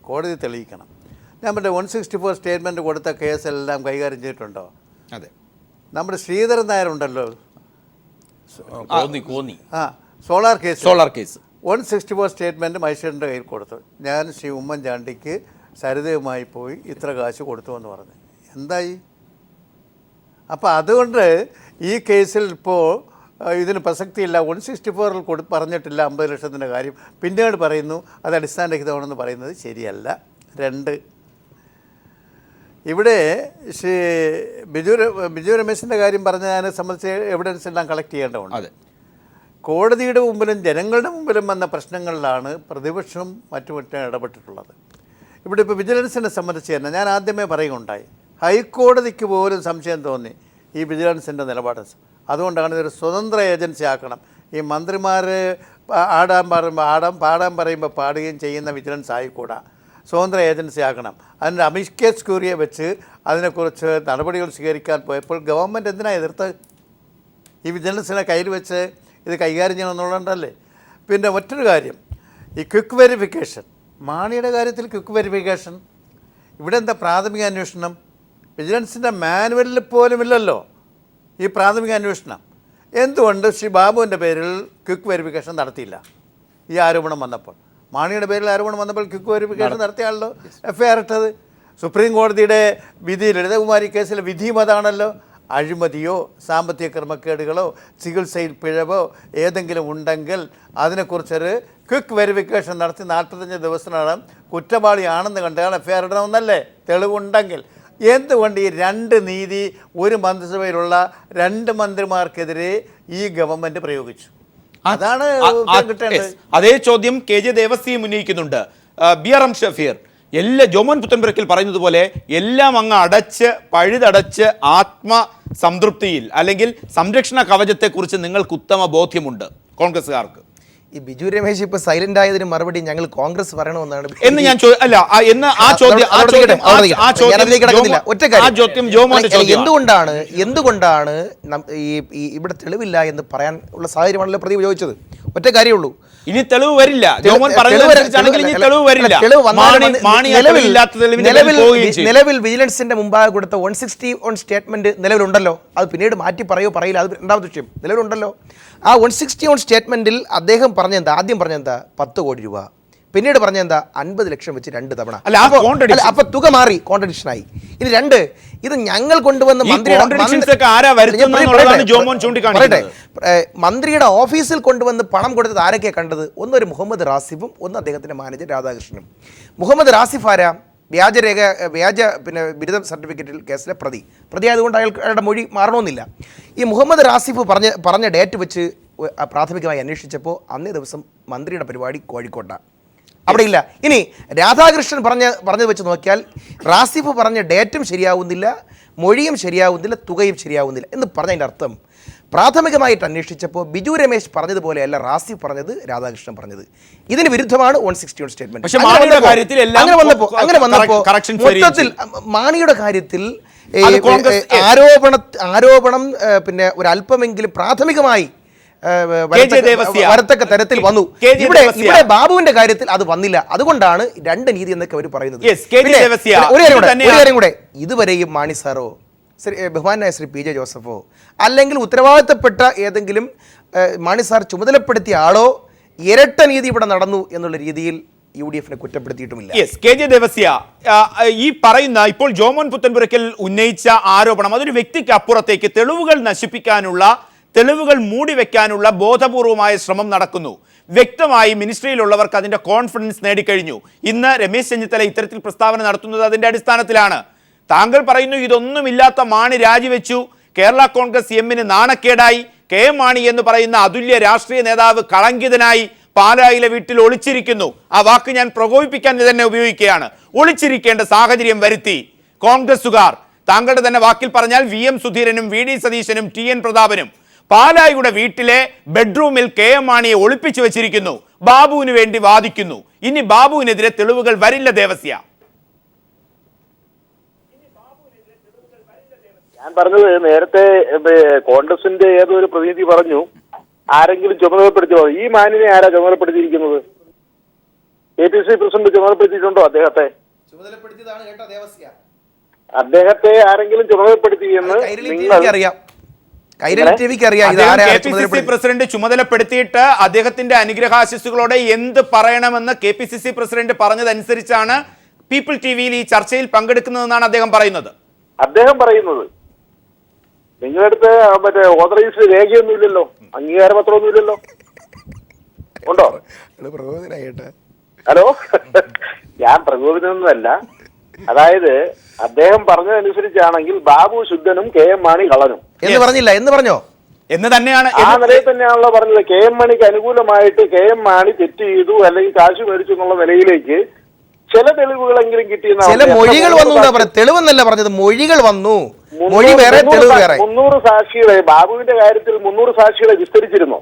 കോടതി തെളിയിക്കണം. ഞാൻ പറഞ്ഞ 164 സ്റ്റേറ്റ്മെൻറ്റ് കൊടുത്ത കേസെല്ലാം കൈകാര്യം ചെയ്തിട്ടുണ്ടോ? അതെ, നമ്മുടെ ശ്രീധരൻ നായർ ഉണ്ടല്ലോ, സോളാർ കേസ് 164 സ്റ്റേറ്റ്മെൻറ്റ് മജിസ്ട്രേറ്റിൻ്റെ കയ്യിൽ കൊടുത്തു. ഞാൻ ശ്രീ ഉമ്മൻചാണ്ടിക്ക് സരിതയുമായി പോയി ഇത്ര കാശ് കൊടുത്തു എന്ന് പറഞ്ഞു. എന്തായി? അപ്പോൾ അതുകൊണ്ട് ഈ കേസിൽ ഇപ്പോൾ ഇതിന് പ്രസക്തിയില്ല. 164-ൽ പറഞ്ഞിട്ടില്ല 50 ലക്ഷത്തിൻ്റെ കാര്യം, പിന്നീട് പറയുന്നു അത് അടിസ്ഥാനരഹിതമാണെന്ന് പറയുന്നത് ശരിയല്ല. രണ്ട്, ഇവിടെ ശ്രീ ബിജു രമേശിൻ്റെ കാര്യം പറഞ്ഞതിനെ സംബന്ധിച്ച് എവിഡൻസ് എല്ലാം കളക്ട് ചെയ്യേണ്ടതുണ്ട്. കോടതിയുടെ മുമ്പിലും ജനങ്ങളുടെ മുമ്പിലും വന്ന പ്രശ്നങ്ങളിലാണ് പ്രതിപക്ഷവും മറ്റും ഇടപെട്ടിട്ടുള്ളത്. ഇവിടെ ഇപ്പോൾ വിജിലൻസിനെ സംബന്ധിച്ച് തന്നെ ഞാൻ ആദ്യമേ പറയുകയുണ്ടായി, ഹൈക്കോടതിക്ക് പോലും സംശയം തോന്നി ഈ വിജിലൻസിൻ്റെ നിലപാട്. അതുകൊണ്ടാണ് ഇതൊരു സ്വതന്ത്ര ഏജൻസി ആക്കണം. ഈ മന്ത്രിമാർ പാടാൻ പറയുമ്പോൾ പാടുകയും ചെയ്യുന്ന വിജിലൻസ് ആയിക്കൂടാ, സ്വതന്ത്ര ഏജൻസി ആക്കണം. അതിൻ്റെ അമിക്കേസ് ക്യൂറിയെ വെച്ച് അതിനെക്കുറിച്ച് നടപടികൾ സ്വീകരിക്കാൻ പോയപ്പോൾ ഗവൺമെൻറ് എന്തിനാണ് എതിർത്തത്? ഈ വിജിലൻസിനെ കയ്യിൽ വെച്ച് ഇത് കൈകാര്യം ചെയ്യണമെന്നുള്ളതല്ലേ. പിന്നെ മറ്റൊരു കാര്യം, ഈ ക്വിക്ക് വെരിഫിക്കേഷൻ, മാണിയുടെ കാര്യത്തിൽ ക്വിക്ക് വെരിഫിക്കേഷൻ, ഇവിടെ എന്താ പ്രാഥമിക അന്വേഷണം? വിജിലൻസിൻ്റെ മാനുവലിൽ പോലും ഇല്ലല്ലോ ഈ പ്രാഥമിക അന്വേഷണം. എന്തുകൊണ്ട് ശ്രീ ബാബുവിൻ്റെ പേരിൽ ക്വിക്ക് വെരിഫിക്കേഷൻ നടത്തിയില്ല? ഈ ആരോപണം വന്നപ്പോൾ, മാണിയുടെ പേരിൽ ആരോപണം വന്നപ്പോൾ ക്വിക്ക് വെരിഫിക്കേഷൻ നടത്തിയാണല്ലോ FIR ഇട്ടത്. സുപ്രീം കോടതിയുടെ വിധി, ലളിതകുമാരി കേസിലെ വിധിയും അതാണല്ലോ. അഴിമതിയോ സാമ്പത്തിക ക്രമക്കേടുകളോ ചികിത്സയിൽ പിഴവോ ഏതെങ്കിലും ഉണ്ടെങ്കിൽ അതിനെക്കുറിച്ചൊരു ക്വിക്ക് വെരിഫിക്കേഷൻ നടത്തി 45 ദിവസത്തിനകം കുറ്റവാളിയാണെന്ന് കണ്ടാൽ FIR ഇടണമെന്നല്ലേ, തെളിവുണ്ടെങ്കിൽ. എന്തുകൊണ്ട് ഈ രണ്ട് നീതി ഒരു മന്ത്രിസഭയിലുള്ള 2 മന്ത്രിമാർക്കെതിരെ ഈ ഗവൺമെൻറ് പ്രയോഗിച്ചു? അതാണ് കിട്ടേണ്ടത്. അതേ ചോദ്യം KJ ദേവസ്യം ഉന്നയിക്കുന്നുണ്ട്. BRM ഷഫീർ, ജോമോൻ പുത്തൻപുരയ്ക്കൽ പറയുന്നത് പോലെ എല്ലാം അങ്ങ് അടച്ച് പഴുതടച്ച് ആത്മസംതൃപ്തിയിൽ അല്ലെങ്കിൽ സംരക്ഷണ കവചത്തെക്കുറിച്ച് നിങ്ങൾക്ക് ഉത്തമ ബോധ്യമുണ്ട് കോൺഗ്രസ്സുകാർക്ക്. ഈ ബിജു രമേശ് ഇപ്പൊ സൈലന്റ് ആയതിന് മറുപടി ഞങ്ങൾ കോൺഗ്രസ് പറയണമെന്നാണ് എന്ന് ഞാൻ ഒറ്റ കാര്യം എന്തുകൊണ്ടാണ് ഇവിടെ തെളിവില്ല എന്ന് പറയാൻ ഉള്ള സാഹചര്യമാണല്ലോ പ്രദീപ് ചോദിച്ചത്. ഒറ്റ കാര്യമുള്ളൂ, ഇനി തെളിവ് വരില്ല. നിലവിൽ വിജിലൻസിന്റെ മുമ്പാകെ കൊടുത്ത 161 സ്റ്റേറ്റ്മെന്റ് നിലവിലുണ്ടല്ലോ. അത് പിന്നീട് മാറ്റി പറയില്ല, അത് രണ്ടാമത്തെ വിഷയം. നിലവിലുണ്ടല്ലോ. ആ 161 സ്റ്റേറ്റ്മെന്റിൽ അദ്ദേഹം പറഞ്ഞെന്താ? ആദ്യം പറഞ്ഞെന്താ 10 കോടി രൂപ, പിന്നീട് പറഞ്ഞെന്താ 50 ലക്ഷം വെച്ച് 2 തവണ. അപ്പൊ തുക മാറി, കോൺട്രഡിക്ഷനായി. ഇനി 2, ഇത് ഞങ്ങൾ കൊണ്ടുവന്ന് മന്ത്രിയുടെ ഓഫീസിൽ കൊണ്ടുവന്ന് പണം കൊടുത്തത് ആരൊക്കെയാണ് കണ്ടത്? ഒന്നൊരു മുഹമ്മദ് റാസിഫും ഒന്ന് അദ്ദേഹത്തിന്റെ മാനേജർ രാധാകൃഷ്ണനും. മുഹമ്മദ് റാസിഫ് ആരാ? വ്യാജ ബിരുദ സർട്ടിഫിക്കറ്റിൽ കേസിലെ പ്രതി ആയതുകൊണ്ട് അയാളുടെ മൊഴി മാറണമെന്നില്ല. ഈ മുഹമ്മദ് റാസിഫ് പറഞ്ഞ ഡേറ്റ് വെച്ച് പ്രാഥമികമായി അന്വേഷിച്ചപ്പോൾ അന്നേ ദിവസം മന്ത്രിയുടെ പരിപാടി കോഴിക്കോട്ടാണ്, അവിടെ ഇല്ല. ഇനി രാധാകൃഷ്ണൻ പറഞ്ഞത് വെച്ച് നോക്കിയാൽ റാസിഫ് പറഞ്ഞ ഡേറ്റും ശരിയാവുന്നില്ല, മൊഴിയും ശരിയാവുന്നില്ല, തുകയും ശരിയാവുന്നില്ല എന്ന് പറഞ്ഞതിൻ്റെ അർത്ഥം പ്രാഥമികമായിട്ട് അന്വേഷിച്ചപ്പോൾ ബിജു രമേശ് പറഞ്ഞതുപോലെയല്ല റാസിഫ് പറഞ്ഞത്, രാധാകൃഷ്ണൻ പറഞ്ഞത്. ഇതിന് വിരുദ്ധമാണ് 161 സ്റ്റേറ്റ്മെന്റ്. അങ്ങനെ വന്നപ്പോൾ മൊത്തത്തിൽ മാണിയുടെ കാര്യത്തിൽ ആരോപണം പിന്നെ ഒരു അല്പമെങ്കിലും പ്രാഥമികമായി വരത്തക്ക തരത്തിൽ വന്നു. ഇവിടെ ബാബുവിന്റെ കാര്യത്തിൽ അത് വന്നില്ല. അതുകൊണ്ടാണ് 2 നീതി എന്നൊക്കെ അവർ പറയുന്നത്. ഒരു കാര്യം കൂടെ, ഇതുവരെയും മാണി സാറോ ബഹുമാനായ ശ്രീ പി ജെ ജോസഫോ അല്ലെങ്കിൽ ഉത്തരവാദിത്തപ്പെട്ട ഏതെങ്കിലും മാണി സാർ ചുമതലപ്പെടുത്തിയ ആളോ ഇരട്ട നീതി ഇവിടെ നടന്നു എന്നുള്ള രീതിയിൽ UDF കുറ്റപ്പെടുത്തിയിട്ടുമില്ല. കെ ജെ ദേവസ്യ, ഈ പറയുന്ന ഇപ്പോൾ ജോമോൻ പുത്തൻപുരയ്ക്കൽ ഉന്നയിച്ച ആരോപണം അതൊരു വ്യക്തിക്ക് അപ്പുറത്തേക്ക് തെളിവുകൾ നശിപ്പിക്കാനുള്ള, തെളിവുകൾ മൂടിവെക്കാനുള്ള ബോധപൂർവമായ ശ്രമം നടക്കുന്നു. വ്യക്തമായി മിനിസ്ട്രിയിലുള്ളവർക്ക് അതിന്റെ കോൺഫിഡൻസ് നേടിക്കഴിഞ്ഞു. ഇന്ന് രമേശ് ചെന്നിത്തല ഇത്തരത്തിൽ പ്രസ്താവന നടത്തുന്നത് അതിന്റെ അടിസ്ഥാനത്തിലാണ്. താങ്കൾ പറയുന്നു ഇതൊന്നുമില്ലാത്ത മാണി രാജിവെച്ചു, കേരള കോൺഗ്രസ് എമ്മിന് നാണക്കേടായി, കെ എം മാണി എന്ന് പറയുന്ന അതുല്യ രാഷ്ട്രീയ നേതാവ് കളങ്കിതനായി പാലായിലെ വീട്ടിൽ ഒളിച്ചിരിക്കുന്നു. ആ വാക്ക് ഞാൻ പ്രകോപിപ്പിക്കാൻ തന്നെ ഉപയോഗിക്കുകയാണ്. ഒളിച്ചിരിക്കേണ്ട സാഹചര്യം വരുത്തി കോൺഗ്രസുകാർ. താങ്കളുടെ തന്നെ വാക്കിൽ പറഞ്ഞാൽ VM സുധീരനും VD സതീശനും TN പ്രതാപനും പാലായുടെ വീട്ടിലെ ബെഡ്റൂമിൽ കെ എം മാണിയെ ഒളിപ്പിച്ചു വെച്ചിരിക്കുന്നു. ബാബുവിന് വേണ്ടി വാദിക്കുന്നു. ഇനി ബാബുവിനെതിരെ തെളിവുകൾ വരില്ല ദേവസ്യ. ഞാൻ പറഞ്ഞത് നേരത്തെ കോൺഗ്രസിന്റെ ഏതൊരു പ്രതിനിധി പറഞ്ഞു ആരെങ്കിലും ചുമതലപ്പെടുത്തി. ഈ മാനിനെ ആരാ ചുമതലപ്പെടുത്തിയിരിക്കുന്നത്? KPCC പ്രസിഡന്റ് ചുമതലപ്പെടുത്തിയിട്ടുണ്ടോ അദ്ദേഹത്തെ? അദ്ദേഹത്തെ ആരെങ്കിലും ചുമതലപ്പെടുത്തിയെന്ന് KPCC പ്രസിഡന്റ് ചുമതലപ്പെടുത്തിയിട്ട് അദ്ദേഹത്തിന്റെ അനുഗ്രഹാശിസുകളോടെ എന്ത് പറയണമെന്ന് KPCC പ്രസിഡന്റ് പറഞ്ഞതനുസരിച്ചാണ് പീപ്പിൾ TVയിൽ ഈ ചർച്ചയിൽ പങ്കെടുക്കുന്നതെന്നാണ് അദ്ദേഹം പറയുന്നത്. നിങ്ങളടുത്ത് മറ്റേ ഓതറൈസ്ഡ് രേഖയൊന്നുമില്ലല്ലോ, അംഗീകാരപത്രമൊന്നുമില്ലല്ലോ, ഉണ്ടോ? ഹലോ, ഞാൻ പ്രകോപിതനൊന്നുമല്ല. അതായത് അദ്ദേഹം പറഞ്ഞതനുസരിച്ചാണെങ്കിൽ ബാബു ശുദ്ധനും കെ എം മാണി കള്ളനും എന്ന് പറഞ്ഞില്ല എന്ന് പറഞ്ഞോ എന്ന് തന്നെയാണ് ആ നിലയിൽ തന്നെയാണല്ലോ പറഞ്ഞത്. കെ എം മാണിക്ക് അനുകൂലമായിട്ട് കെ എം മാണി തെറ്റ് ചെയ്തു അല്ലെങ്കിൽ കാശ് മേടിച്ചു എന്നുള്ള നിലയിലേക്ക് ചില തെളിവുകളെങ്കിലും കിട്ടിയെന്ന്. ചില മൊഴികൾ വന്നു, തെളിവെന്നല്ല പറഞ്ഞത്, മൊഴികൾ വന്നു. മൊഴി വേറെ, തെളിവ് വേറെ. 300 സാക്ഷികളെ ബാബുവിന്റെ കാര്യത്തിൽ 300 സാക്ഷികളെ വിസ്തരിച്ചിരുന്നു.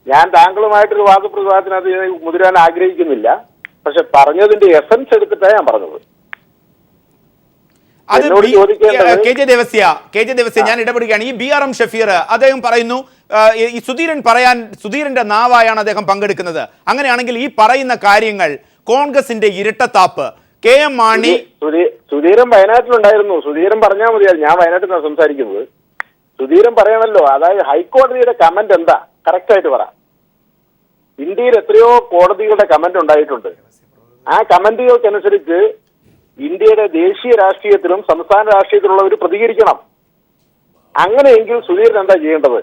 ഞാൻ താങ്കളുമായിട്ടൊരു വാദപ്രതിവാദത്തിന് അത് മുതിരാൻ ആഗ്രഹിക്കുന്നില്ല. പക്ഷെ പറഞ്ഞതിന്റെ എസൻസ് എടുത്തിട്ടാണ് ഞാൻ പറഞ്ഞത്. കെ ജെ ദേവസ്യ, ഞാൻ ഇടപെടുകയാണ്. ഈ BRM ഷഫീർ അദ്ദേഹം പറയുന്നു ഈ സുധീരന്റെ നാവായാണ് അദ്ദേഹം പങ്കെടുക്കുന്നത്. അങ്ങനെയാണെങ്കിൽ ഈ പറയുന്ന കാര്യങ്ങൾ കോൺഗ്രസിന്റെ ഇരട്ടത്താപ്പ്, കെ എം മാണി. സുധീരൻ വയനാട്ടിലുണ്ടായിരുന്നു. സുധീരൻ പറഞ്ഞാൽ മതിയായിരുന്നു. ഞാൻ വയനാട്ടിൽ നിന്നാണ് സംസാരിക്കുന്നത്. സുധീരൻ പറയണല്ലോ. അതായത് ഹൈക്കോടതിയുടെ കമന്റ് എന്താ കറക്റ്റ് ആയിട്ട് പറ. ഇന്ത്യയിൽ എത്രയോ കോടതികളുടെ കമന്റ് ഉണ്ടായിട്ടുണ്ട്. ആ കമന്റുകൾക്കനുസരിച്ച് ഇന്ത്യയുടെ ദേശീയ രാഷ്ട്രീയത്തിലും സംസ്ഥാന രാഷ്ട്രീയത്തിലുള്ളവർ പ്രതികരിക്കണം. അങ്ങനെയെങ്കിൽ സുധീരൻ എന്താ ചെയ്യേണ്ടത്?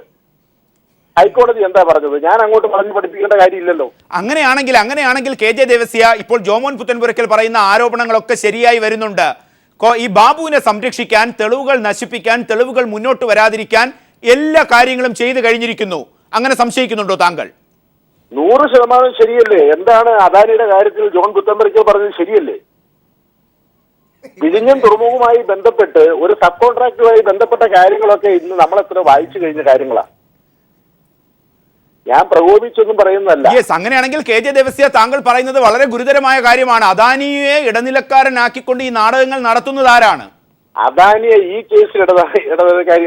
ഹൈക്കോടതി എന്താ പറഞ്ഞത്? ഞാൻ അങ്ങോട്ട് പറഞ്ഞു പഠിപ്പിക്കേണ്ട കാര്യമില്ലല്ലോ. അങ്ങനെയാണെങ്കിൽ കെ ജെ ദേവസ്യ, ഇപ്പോൾ ജോമോൻ പുത്തൻപുരയ്ക്കൽ പറയുന്ന ആരോപണങ്ങളൊക്കെ ശരിയായി വരുന്നുണ്ട്. ഈ ബാബുവിനെ സംരക്ഷിക്കാൻ, തെളിവുകൾ നശിപ്പിക്കാൻ, തെളിവുകൾ മുന്നോട്ട് വരാതിരിക്കാൻ എല്ലാ കാര്യങ്ങളും ചെയ്തു കഴിഞ്ഞിരിക്കുന്നു. അങ്ങനെ സംശയിക്കുന്നുണ്ടോ താങ്കൾ? 100% ശരിയല്ലേ? എന്താണ് അദാനിയുടെ കാര്യത്തിൽ ജോൺ പുത്തൻപുരയ്ക്കൽ പറഞ്ഞത് ശരിയല്ലേ? വിഴിഞ്ഞം തുറമുഖവുമായി ബന്ധപ്പെട്ട് ഒരു സബ് കോൺട്രാക്ടുമായി ബന്ധപ്പെട്ട കാര്യങ്ങളൊക്കെ ഇന്ന് നമ്മളെത്ര വായിച്ചു കഴിഞ്ഞ കാര്യങ്ങളാണ്. ഞാൻ പ്രകോപിച്ചൊന്നും പറയുന്നതല്ല. യെസ്, അങ്ങനെയാണെങ്കിൽ കെ ജെ ദേവസ്യ താങ്കൾ പറയുന്നത് വളരെ ഗുരുതരമായ കാര്യമാണ്. അദാനിയെ ഇടനിലക്കാരനാക്കിക്കൊണ്ട് ഈ നാടകങ്ങൾ നടത്തുന്നത് ആരാണ്? അദാനിയെ ഈ കേസിൽ ഇടനിലക്കാരി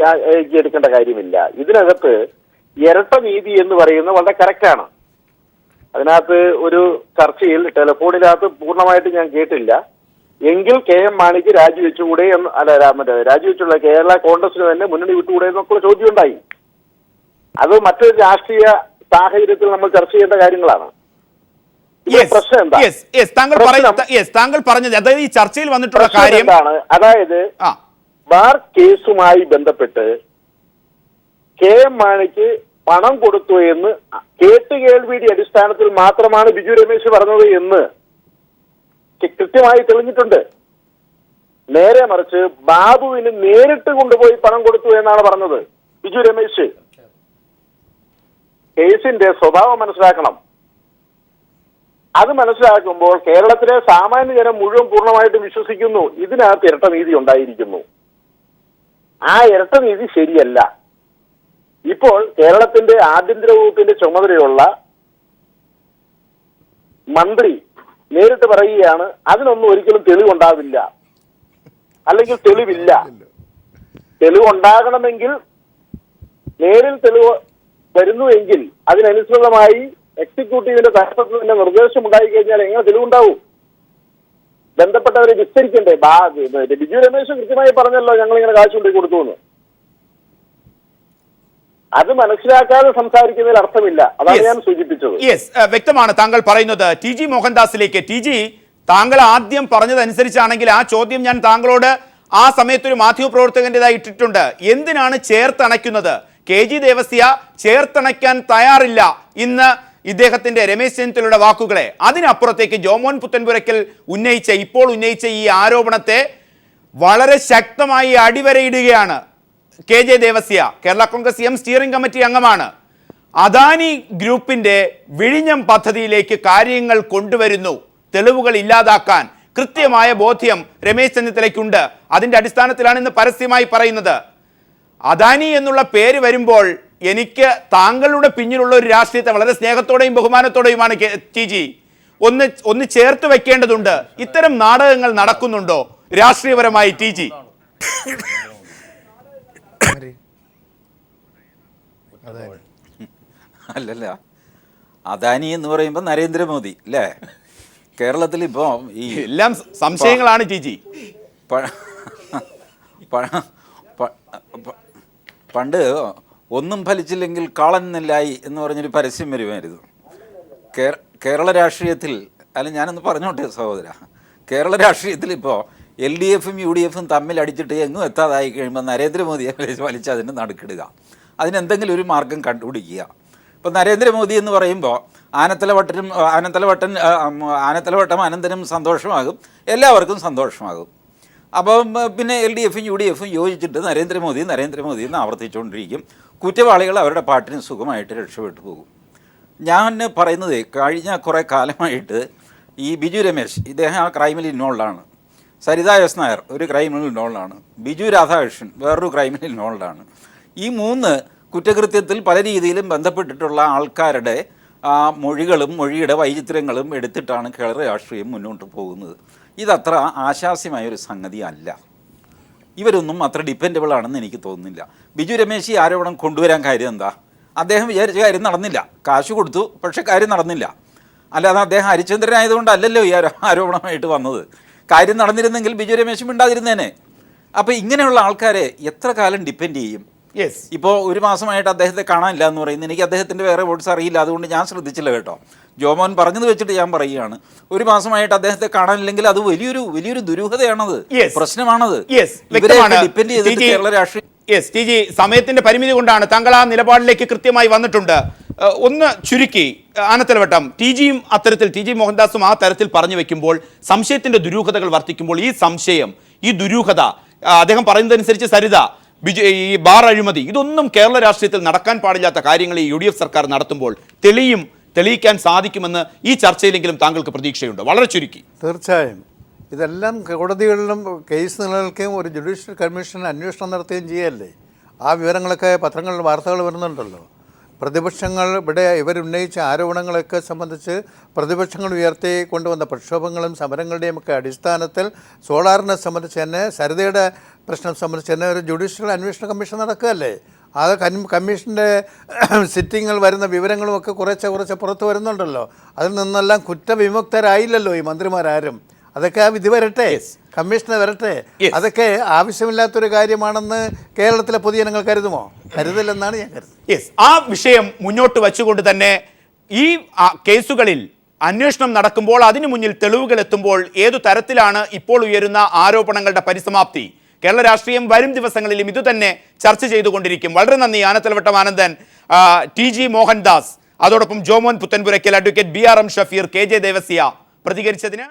എടുക്കേണ്ട കാര്യമില്ല. ഇതിനകത്ത് ഇരട്ട നീതി എന്ന് പറയുന്നത് വളരെ കറക്റ്റാണ്. അതിനകത്ത് ഒരു ചർച്ചയിൽ ടെലിഫോണിനകത്ത് പൂർണ്ണമായിട്ട് ഞാൻ കേട്ടില്ല. എങ്കിൽ കെ എം മാണിക്ക് രാജിവെച്ചുകൂടെ എന്ന്, അല്ല രാജിവെച്ചുള്ള കേരള കോൺഗ്രസിന് തന്നെ മുന്നണി വിട്ടുകൂടെ എന്നൊക്കെ ചോദ്യം ഉണ്ടായി. അത് മറ്റൊരു രാഷ്ട്രീയ സാഹചര്യത്തിൽ നമ്മൾ ചർച്ച ചെയ്യേണ്ട കാര്യങ്ങളാണ്. പ്രശ്നം എന്താ? താങ്കൾ പറഞ്ഞത് അതായത് ഈ ചർച്ചയിൽ വന്നിട്ടുള്ള കാര്യം എന്താണ്? അതായത് ബാർ കേസുമായി ബന്ധപ്പെട്ട് കെ എം മാണിക്ക് പണം കൊടുത്തു എന്ന് കേട്ടുകേൾവിയുടെ അടിസ്ഥാനത്തിൽ മാത്രമാണ് ബിജു രമേശ് പറഞ്ഞത് എന്ന് കൃത്യമായി തെളിഞ്ഞിട്ടുണ്ട്. നേരെ മറിച്ച് ബാബുവിന് നേരിട്ട് കൊണ്ടുപോയി പണം കൊടുത്തു എന്നാണ് പറഞ്ഞത് ബിജു രമേശ്. കേസിന്റെ സ്വഭാവം മനസ്സിലാക്കണം. അത് മനസ്സിലാക്കുമ്പോൾ കേരളത്തിലെ സാമാന്യ ജനം മുഴുവൻ പൂർണ്ണമായിട്ടും വിശ്വസിക്കുന്നു ഇതിനകത്ത് ഇരട്ട നീതി ഉണ്ടായിരിക്കുന്നു. ആ ഇരട്ട നീതി ശരിയല്ല. ഇപ്പോൾ കേരളത്തിന്റെ ആഭ്യന്തര വകുപ്പിന്റെ ചുമതലയുള്ള മന്ത്രി നേരിട്ട് പറയുകയാണ് അതിനൊന്നും ഒരിക്കലും തെളിവുണ്ടാവില്ല, അല്ലെങ്കിൽ തെളിവില്ല. തെളിവുണ്ടാകണമെങ്കിൽ നേരിൽ തെളിവ് വരുന്നുവെങ്കിൽ അതിനനുസൃതമായി എക്സിക്യൂട്ടീവിന്റെ തലപ്പത്ത് തന്നെ നിർദ്ദേശം ഉണ്ടായി കഴിഞ്ഞാൽ എങ്ങനെ തെളിവുണ്ടാവും? ബന്ധപ്പെട്ടവരെ വിസ്തരിക്കണ്ടേ? ബിജു രമേശ് കൃത്യമായി പറഞ്ഞല്ലോ ഞങ്ങളിങ്ങനെ കാശ് കൊണ്ടു കൊടുത്തു എന്ന്. അത് മനസ്സിലാക്കാതെ സംസാരിക്കുന്നതിൽ അർത്ഥമില്ല. അതാണ് ഞാൻ സൂചിപ്പിച്ചത്. യെസ്, വ്യക്തമാണ് താങ്കൾ പറയുന്നത്. ടി ജി മോഹൻദാസിലേക്ക്. ടി ജി, താങ്കൾ ആദ്യം പറഞ്ഞതനുസരിച്ചാണെങ്കിൽ ആ ചോദ്യം ഞാൻ താങ്കളോട് ആ സമയത്തൊരു മാധ്യമപ്രവർത്തകന്റേതായി ഇട്ടിട്ടുണ്ട്. എന്തിനാണ് ചേർത്തണയ്ക്കുന്നത്? കെ ജി ദേവസ്യ ചേർത്തണയ്ക്കാൻ തയ്യാറില്ല ഇന്ന് ഇദ്ദേഹത്തിന്റെ രമേശ് ചെന്നിത്തലയുടെ വാക്കുകളെ. അതിനപ്പുറത്തേക്ക് ജോമോൻ പുത്തൻപുരയ്ക്കൽ ഇപ്പോൾ ഉന്നയിച്ച ഈ ആരോപണത്തെ വളരെ ശക്തമായി അടിവരയിടുകയാണ് K J Devasia. Kerala Congress M steering committee അംഗമാണ്. അദാനി ഗ്രൂപ്പിന്റെ വിഴിഞ്ഞം പദ്ധതിയിലേക്ക് കാര്യങ്ങൾ കൊണ്ടുവരുന്നു, തെളിവുകൾ ഇല്ലാതാക്കാൻ കൃത്യമായ ബോധ്യം രമേശ് ചെന്നിത്തലയ്ക്കുണ്ട്. അതിന്റെ അടിസ്ഥാനത്തിലാണ് ഇന്ന് പരസ്യമായി പറയുന്നത്. അദാനി എന്നുള്ള പേര് വരുമ്പോൾ എനിക്ക് താങ്കളുടെ പിന്നിലുള്ള ഒരു രാഷ്ട്രീയത്തെ വളരെ സ്നേഹത്തോടെയും ബഹുമാനത്തോടെയുമാണ് ടി ജി ഒന്ന് ചേർത്ത് വെക്കേണ്ടതുണ്ട്. ഇത്തരം നാടകങ്ങൾ നടക്കുന്നുണ്ടോ രാഷ്ട്രീയപരമായി ടി ജി? അല്ലല്ല, അദാനി എന്ന് പറയുമ്പോൾ നരേന്ദ്രമോദി അല്ലേ? കേരളത്തിൽ ഇപ്പോൾ ഈ എല്ലാം സംശയങ്ങളാണ് ടി ജി. പണ്ട് ഒന്നും ഫലിച്ചില്ലെങ്കിൽ കാളൻ നെല്ലായി എന്ന് പറഞ്ഞൊരു പരസ്യം വരുമായിരുന്നു. കേരള രാഷ്ട്രീയത്തിൽ, അല്ല ഞാനൊന്ന് പറഞ്ഞോട്ടെ സഹോദര, കേരള രാഷ്ട്രീയത്തിൽ ഇപ്പോൾ LDFും UDFും തമ്മിൽ അടിച്ചിട്ട് എങ്ങും എത്താതായി കഴിയുമ്പോൾ നരേന്ദ്രമോദിയെ വലിച്ച് അതിന് നടുക്കിടുക, അതിനെന്തെങ്കിലും ഒരു മാർഗം കണ്ടുപിടിക്കുക. ഇപ്പോൾ നരേന്ദ്രമോദി എന്ന് പറയുമ്പോൾ ആനത്തലവട്ടം അനന്തനും സന്തോഷമാകും, എല്ലാവർക്കും സന്തോഷമാകും. അപ്പം പിന്നെ LDFും UDFും യോജിച്ചിട്ട് നരേന്ദ്രമോദി എന്ന് ആവർത്തിച്ചുകൊണ്ടിരിക്കും. കുറ്റവാളികൾ അവരുടെ പാട്ടിന് സുഖമായിട്ട് രക്ഷപ്പെട്ടു പോകും. ഞാൻ പറയുന്നത് കഴിഞ്ഞ കുറേ കാലമായിട്ട് ഈ ബിജു രമേശ് ഇദ്ദേഹം ആ ക്രൈമിൽ ഇൻവോൾവാണ്. സരിത എസ് നായർ ഒരു ക്രൈമിൽ ഇൻവോൾവാണ്. ബിജു രാധാകൃഷ്ണൻ വേറൊരു ക്രൈമിൽ ഇൻവോൾവാണ്. ഈ 3 കുറ്റകൃത്യത്തിൽ പല രീതിയിലും ബന്ധപ്പെട്ടിട്ടുള്ള ആൾക്കാരുടെ മൊഴിയുടെ വൈചിത്ര്യങ്ങളും എടുത്തിട്ടാണ് കേരള രാഷ്ട്രീയം മുന്നോട്ട് പോകുന്നത്. ഇതത്ര ആശാസ്യമായൊരു സംഗതി അല്ല. ഇവരൊന്നും അത്ര ഡിപ്പെൻഡബിൾ ആണെന്ന് എനിക്ക് തോന്നുന്നില്ല. ബിജു രമേശ് ഈ ആരോപണം കൊണ്ടുവരാൻ കാര്യം എന്താ? അദ്ദേഹം വിചാരിച്ച കാര്യം നടന്നില്ല, കാശ് കൊടുത്തു, പക്ഷെ കാര്യം നടന്നില്ല. അല്ലാതെ അദ്ദേഹം ഹരിചന്ദ്രനായതുകൊണ്ടല്ലല്ലോ ഈ ആരോപണമായിട്ട് വന്നത്. കാര്യം നടന്നിരുന്നെങ്കിൽ ബിജു രമേശ് മിണ്ടാതിരുന്നേനെ. അപ്പോൾ ഇങ്ങനെയുള്ള ആൾക്കാരെ എത്ര കാലം ഡിപ്പെൻഡ് ചെയ്യും? ഇപ്പോൾ ഒരു മാസമായിട്ട് അദ്ദേഹത്തെ കാണാനില്ല എന്ന് പറയുന്നത്, എനിക്ക് അദ്ദേഹത്തിൻ്റെ വേറെ വോട്ട്സ് അറിയില്ല, അതുകൊണ്ട് ഞാൻ ശ്രദ്ധിച്ചില്ല കേട്ടോ. ജോമോൻ പറഞ്ഞത് വെച്ചിട്ട് ഞാൻ പറയുകയാണ്, ഒരു മാസമായിട്ട് അദ്ദേഹത്തെ കാണാനില്ലെങ്കിൽ അത് വലിയൊരു ദുരൂഹതയാണത്, പ്രശ്നമാണത്. ഡിപ്പെൻഡ് ചെയ്തിട്ട് കേരള രാഷ്ട്രീയം. ടി ജി, സമയത്തിന്റെ പരിമിതി കൊണ്ടാണ് താങ്കൾ ആ നിലപാടിലേക്ക് കൃത്യമായി വന്നിട്ടുണ്ട്. ഒന്ന് ചുരുക്കി ആനത്തലവട്ടം, ടി ജി മോഹൻദാസും ആ തരത്തിൽ പറഞ്ഞു വെക്കുമ്പോൾ സംശയത്തിന്റെ ദുരൂഹതകൾ വർദ്ധിക്കുമ്പോൾ ഈ ദുരൂഹത അദ്ദേഹം പറയുന്നതനുസരിച്ച് സരിത, ഈ ബാർ അഴിമതി, ഇതൊന്നും കേരള രാഷ്ട്രീയത്തിൽ നടക്കാൻ പാടില്ലാത്ത കാര്യങ്ങൾ ഈ UDF സർക്കാർ നടത്തുമ്പോൾ തെളിയിക്കാൻ സാധിക്കുമെന്ന് ഈ ചർച്ചയിലെങ്കിലും താങ്കൾക്ക് പ്രതീക്ഷയുണ്ട്? വളരെ ചുരുക്കി. തീർച്ചയായും ഇതെല്ലാം കോടതികളിലും കേസ് നിലനിൽക്കുകയും ഒരു ജുഡീഷ്യൽ കമ്മീഷൻ അന്വേഷണം നടത്തുകയും ചെയ്യല്ലേ. ആ വിവരങ്ങളൊക്കെ പത്രങ്ങളിൽ വാർത്തകൾ വരുന്നുണ്ടല്ലോ. പ്രതിപക്ഷങ്ങൾ ഇവിടെ ഇവരുന്നയിച്ച ആരോപണങ്ങളൊക്കെ സംബന്ധിച്ച് പ്രതിപക്ഷങ്ങൾ ഉയർത്തി കൊണ്ടുവന്ന പ്രക്ഷോഭങ്ങളും സമരങ്ങളുടെയും ഒക്കെ അടിസ്ഥാനത്തിൽ സോളാറിനെ സംബന്ധിച്ച് തന്നെ സരിതയുടെ പ്രശ്നം സംബന്ധിച്ച് തന്നെ ഒരു ജുഡീഷ്യൽ അന്വേഷണ കമ്മീഷൻ നടക്കുകയല്ലേ. ആ കമ്മീഷൻ്റെ സിറ്റിങ്ങൾ വരുന്ന വിവരങ്ങളും ഒക്കെ കുറച്ച് പുറത്ത് വരുന്നുണ്ടല്ലോ. അതിൽ നിന്നെല്ലാം കുറ്റവിമുക്തരായില്ലല്ലോ ഈ മന്ത്രിമാരാരും. അതൊക്കെ ആ വിധി വരട്ടെ, കമ്മീഷനെ വരട്ടെ. അതൊക്കെ ആവശ്യമില്ലാത്തൊരു കാര്യമാണെന്ന് കേരളത്തിലെ പൊതുജനങ്ങൾ കരുതുമോ? കരുതില്ലെന്നാണ് ഞാൻ കരുതുന്നത്. ആ വിഷയം മുന്നോട്ട് വച്ചുകൊണ്ട് തന്നെ ഈ കേസുകളിൽ അന്വേഷണം നടക്കുമ്പോൾ അതിനു മുന്നിൽ തെളിവുകൾ എത്തുമ്പോൾ ഏതു തരത്തിലാണ് ഇപ്പോൾ ഉയരുന്ന ആരോപണങ്ങളുടെ പരിസമാപ്തി? കേരള രാഷ്ട്രീയം വരും ദിവസങ്ങളിലും ഇതുതന്നെ ചർച്ച ചെയ്തുകൊണ്ടിരിക്കും. വളരെ നന്ദി ആനത്തലവട്ടം ആനന്ദൻ, TG മോഹൻദാസ്, അതോടൊപ്പം Jomon Puthenpurackal, advocate BRM Shafeer, KJ Devasia പ്രതികരിച്ചതിന്.